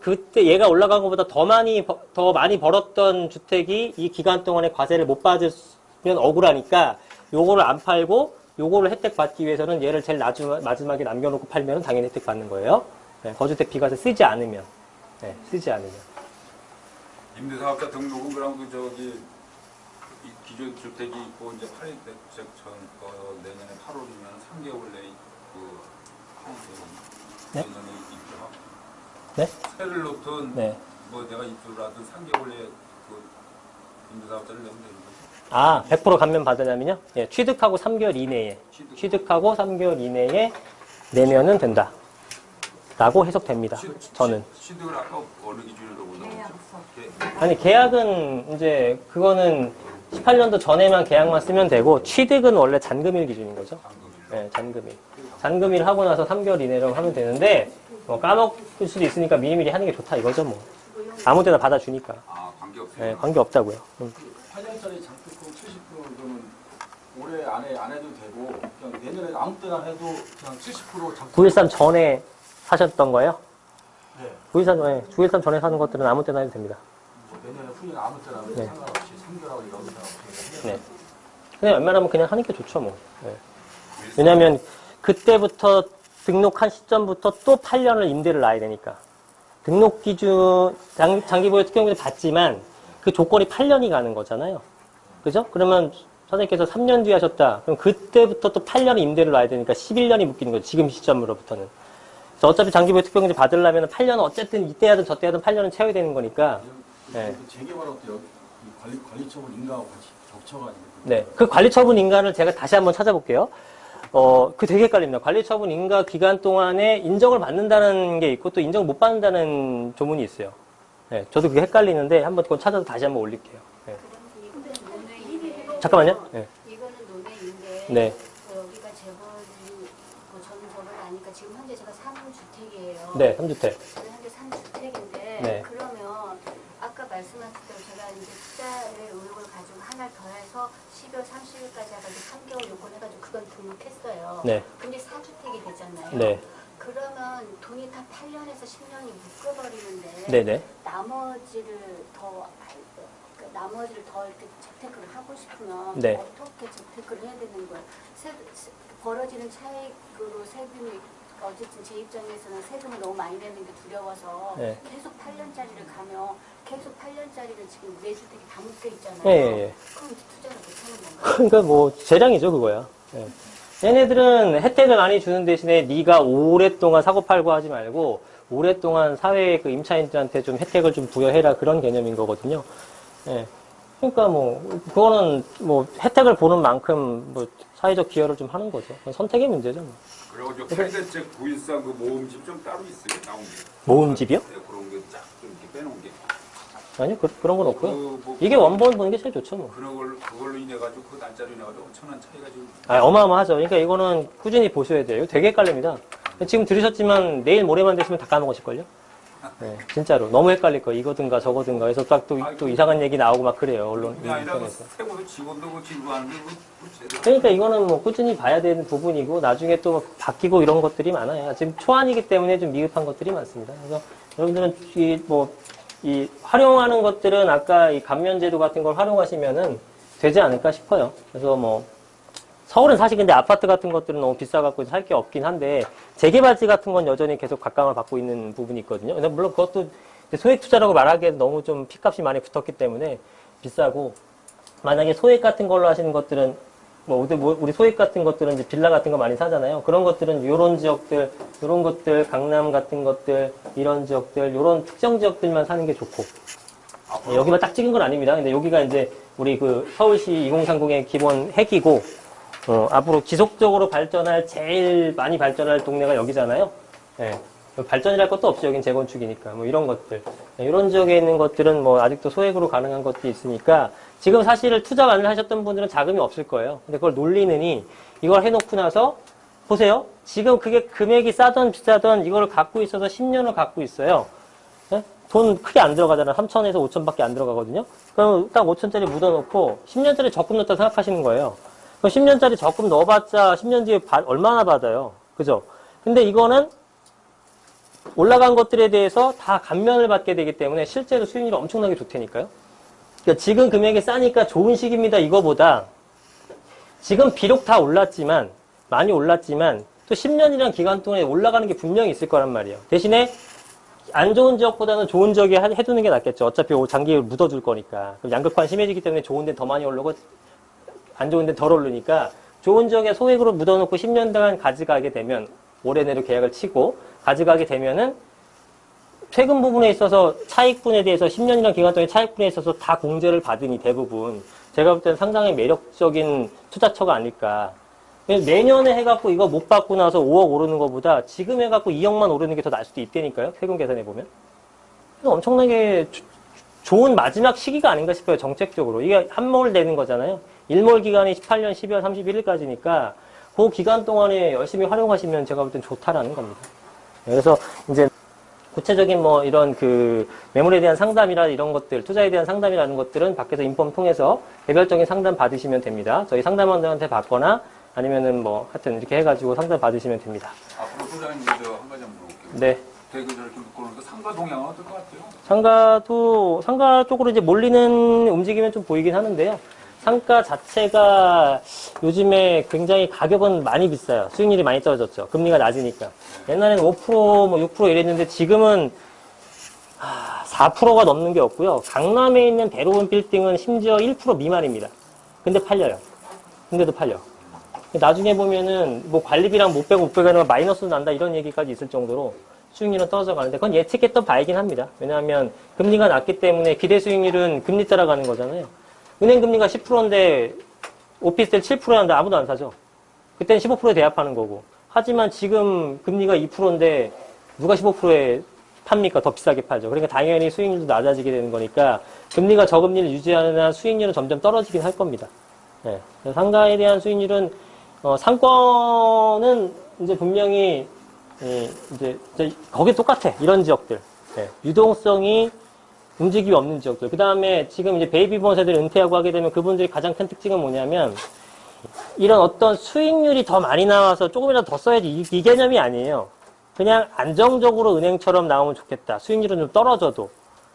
그때 얘가 올라간 것보다 더 많이 벌었던 주택이 이 기간 동안에 과세를 못 받으면 억울하니까 요거를 안 팔고 요거를 혜택 받기 위해서는 얘를 제일 마지막에 남겨놓고 팔면 당연히 혜택 받는 거예요. 네, 거주택 비과세 쓰지 않으면. 네, 쓰지 않으면.
임대사업자 등록은 그럼 그 저기 이 기존 주택이 있고 이제 내년에 8월이면 3개월 내에 그
네?
내년에 입주하고
네?
세를 놓든
네.
뭐 내가 입주를 하든 3개월 내에 그 임대사업자를 내면 되는 거죠.
아, 100% 감면 받으려면요? 예, 취득하고 3개월 이내에. 취득하고 3개월 이내에 내면은 된다. 라고 해석됩니다. 저는.
취득을 아까 어느 기준으로 보는 거죠?
아니, 계약은 이제 그거는 18년도 전에만 계약만 쓰면 되고, 취득은 원래 잔금일 기준인 거죠. 네, 잔금일. 잔금일 하고 나서 3개월 이내로 하면 되는데, 뭐 까먹을 수도 있으니까 미리미리 하는 게 좋다 이거죠, 뭐. 아무 데나 받아주니까.
아, 관계없어요?
네, 관계 없다고요.
8년짜리 장특금 70%는 올해 안에 안 해도 되고 그냥 내년에 아무 때나 해도 그냥 70% 장특금
913 전에 사셨던 거예요?
네.
913 전에 사는 것들은 아무 때나 해도 됩니다.
뭐 내년에 후년 아무 때나 해도
네.
상관없이 3개월하고 여기다가
네. 그냥 웬만하면 그냥 하는 게 좋죠, 뭐. 네. 왜냐면 그때부터 등록한 시점부터 또 8년을 임대를 놔야 되니까. 등록 기준, 장기보유 특경비를 받지만 그 조건이 8년이 가는 거잖아요. 그죠? 그러면 선생님께서 3년 뒤에 하셨다. 그럼 그때부터 또 8년을 임대를 놔야 되니까 11년이 묶이는 거죠. 지금 시점으로부터는. 그래서 어차피 장기보유 특경비 받으려면 8년은 어쨌든 이때 하든 저때 하든 8년은 채워야 되는 거니까. 네.
재개발할 때 여기 관리처분 인가하고 같이 겹쳐가지고
네. 그 관리처분 인가를 제가 다시 한번 찾아볼게요. 그 되게 헷갈립니다. 관리처분 인가 기간 동안에 인정을 받는다는 게 있고 또 인정을 못 받는다는 조문이 있어요. 네. 저도 그게 헷갈리는데 한번 그건 찾아서 다시 한번 올릴게요. 네.
이거는 논외인데.
잠깐만요. 네.
이거는 논외인데.
네.
여기가 재벌이 뭐 저는 저걸 아니까 지금 현재 제가 3주택이에요.
네. 3주택.
저는 현재 3주택인데
네.
그러면 아까 말씀하신 대로 제가 이제 투자의 의욕을 가지고 하나 더 해서 12월 30일까지 해가지고 3개월 요건 해가지고 그건 등록했어요.
네.
근데 4주택이 되잖아요.
네.
그러면 돈이 다 8년에서 10년이 묶어버리는데
네네.
나머지를 더 이렇게 재테크를 하고 싶으면
네.
어떻게 재테크를 해야 되는 거예요? 벌어지는 차익으로 세금이 어쨌든 제 입장에서는 세금을 너무 많이 내는 게 두려워서
네.
계속 8년짜리를 가면 계속 8년짜리를 지금 내 주택이 다 묶여 있잖아요.
예, 예, 예.
그럼 투자를 못 하는 건가요?
그러니까 뭐 재량이죠, 그거야. 예. 얘네들은 혜택을 많이 주는 대신에 네가 오랫동안 사고 팔고 하지 말고 오랫동안 사회의 그 임차인들한테 좀 혜택을 좀 부여해라 그런 개념인 거거든요. 예. 그러니까 뭐 그거는 뭐 혜택을 보는 만큼 뭐 사회적 기여를 좀 하는 거죠. 그건 선택의 문제죠. 뭐.
그리고 저 세대책 913 그 모음집 좀 따로 있어요? 나온 게.
모음집이요?
네, 그런 게 쫙 좀 이렇게 빼놓은 게.
아니요, 그런 건 없고요.
뭐
이게 원본 보는 게 제일 좋죠, 뭐.
그걸로 인해가지고 그 날짜로 인해가지고 엄청난 차이가 지금.
아, 어마어마하죠. 그러니까 이거는 꾸준히 보셔야 돼요. 이거 되게 헷갈립니다. 지금 들으셨지만 내일 모레만 되시면 다 까먹으실걸요? 네, 진짜로. 너무 헷갈릴 거예요. 이거든가 저거든가 해서 딱 또 이상한 얘기 나오고 막 그래요. 언론,
그게 아니라 그
인터넷에서.
세무도 직원도 그 기부하는데 제대로.
그러니까 이거는 뭐 꾸준히 봐야 되는 부분이고 나중에 또 바뀌고 이런 것들이 많아요. 지금 초안이기 때문에 좀 미흡한 것들이 많습니다. 그래서 여러분들은 이 활용하는 것들은 아까 이 감면제도 같은 걸 활용하시면은 되지 않을까 싶어요. 그래서 뭐 서울은 사실 근데 아파트 같은 것들은 너무 비싸갖고 살 게 없긴 한데 재개발지 같은 건 여전히 계속 각광을 받고 있는 부분이 있거든요. 근데 물론 그것도 소액 투자라고 말하기엔 너무 좀 핏값이 많이 붙었기 때문에 비싸고 만약에 소액 같은 걸로 하시는 것들은 우리 소액 같은 것들은 이제 빌라 같은 거 많이 사잖아요. 그런 것들은 요런 지역들, 요런 것들, 강남 같은 것들, 이런 지역들, 요런 특정 지역들만 사는 게 좋고. 여기만 딱 찍은 건 아닙니다. 근데 여기가 이제 우리 그 서울시 2030의 기본 핵이고, 앞으로 지속적으로 제일 많이 발전할 동네가 여기잖아요. 예. 발전이랄 것도 없죠. 여긴 재건축이니까. 뭐 이런 것들. 이런 지역에 있는 것들은 뭐 아직도 소액으로 가능한 것도 있으니까 지금 사실 투자 많이 하셨던 분들은 자금이 없을 거예요. 근데 그걸 놀리느니 이걸 해놓고 나서 보세요. 지금 그게 금액이 싸던 비싸던 이걸 갖고 있어서 10년을 갖고 있어요. 예? 돈 크게 안 들어가잖아. 3천에서 5천밖에 안 들어가거든요. 그럼 딱 5천짜리 묻어놓고 10년짜리 적금 넣었다 생각하시는 거예요. 그럼 10년짜리 적금 넣어봤자 10년 뒤에 얼마나 받아요. 그죠? 근데 이거는 올라간 것들에 대해서 다 감면을 받게 되기 때문에 실제로 수익률이 엄청나게 좋다니까요. 그러니까 지금 금액이 싸니까 좋은 시기입니다. 이거보다 지금 비록 다 올랐지만 많이 올랐지만 또 10년이라는 기간 동안에 올라가는 게 분명히 있을 거란 말이에요. 대신에 안 좋은 지역보다는 좋은 지역에 해두는 게 낫겠죠. 어차피 장기를 묻어줄 거니까. 그럼 양극화는 심해지기 때문에 좋은 데는 더 많이 오르고 안 좋은 데는 덜 오르니까 좋은 지역에 소액으로 묻어놓고 10년 동안 가져가게 되면 올해 내로 계약을 치고 가져가게 되면은 세금 부분에 있어서 차익분에 대해서 10년이라는 기간 동안에 차익분에 있어서 다 공제를 받으니 대부분 제가 볼 때는 상당히 매력적인 투자처가 아닐까. 매년에 해갖고 이거 못 받고 나서 5억 오르는 것보다 지금 해갖고 2억만 오르는 게 더 나을 수도 있다니까요. 세금 계산해보면. 그래서 엄청나게 좋은 마지막 시기가 아닌가 싶어요. 정책적으로. 이게 한몰 되는 거잖아요. 1몰 기간이 18년 12월 31일까지니까 그 기간 동안에 열심히 활용하시면 제가 볼 땐 좋다라는 겁니다. 그래서 이제 구체적인 뭐 이런 그 매물에 대한 상담이나 이런 것들, 투자에 대한 상담이라는 것들은 밖에서 인폼 통해서 개별적인 상담 받으시면 됩니다. 저희 상담원들한테 받거나 아니면은 뭐 하여튼 이렇게 해가지고 상담 받으시면 됩니다.
앞으로 소장님 한 가지 한번 물어볼게요.
네.
되게 저렇게 묶어놓으니까 상가 동향은 어떨 것 같아요?
상가 쪽으로 이제 몰리는 움직임은 좀 보이긴 하는데요. 상가 자체가 요즘에 굉장히 가격은 많이 비싸요. 수익률이 많이 떨어졌죠. 금리가 낮으니까. 옛날에는 5%, 뭐 6% 이랬는데 지금은 4%가 넘는 게 없고요. 강남에 있는 대로원 빌딩은 심지어 1% 미만입니다. 근데 팔려요. 근데도 팔려. 나중에 보면은 뭐 관리비랑 못 빼고 마이너스 난다 이런 얘기까지 있을 정도로 수익률은 떨어져 가는데 그건 예측했던 바이긴 합니다. 왜냐하면 금리가 낮기 때문에 기대 수익률은 금리 따라가는 거잖아요. 은행 금리가 10%인데 오피스텔 7%였는데 아무도 안 사죠. 그때는 15%에 대합하는 거고. 하지만 지금 금리가 2%인데 누가 15%에 팝니까? 더 비싸게 팔죠. 그러니까 당연히 수익률도 낮아지게 되는 거니까 금리가 저금리를 유지하는 수익률은 점점 떨어지긴 할 겁니다. 네. 상가에 대한 수익률은 상권은 이제 분명히 이제 거기 똑같아. 이런 지역들. 네. 유동성이 움직임이 없는 지역들. 그 다음에 지금 이제 베이비붐 세대를 은퇴하고 하게 되면 그분들이 가장 큰 특징은 뭐냐면 이런 어떤 수익률이 더 많이 나와서 조금이라도 더 써야지 이 개념이 아니에요. 그냥 안정적으로 은행처럼 나오면 좋겠다. 수익률은 좀 떨어져도.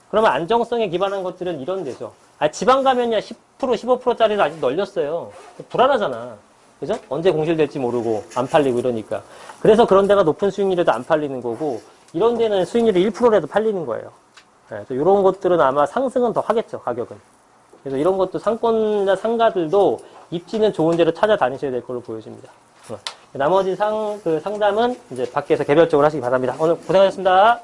그러면 안정성에 기반한 것들은 이런 데죠. 지방 가면야 10%, 15%짜리를 아직 널렸어요. 불안하잖아. 그죠? 언제 공실될지 모르고 안 팔리고 이러니까. 그래서 그런 데가 높은 수익률에도 안 팔리는 거고 이런 데는 수익률이 1%라도 팔리는 거예요. 네, 이런 것들은 아마 상승은 더 하겠죠, 가격은. 그래서 이런 것도 상권이나 상가들도 입지는 좋은 데로 찾아다니셔야 될 걸로 보여집니다. 나머지 상담은 이제 밖에서 개별적으로 하시기 바랍니다. 오늘 고생하셨습니다.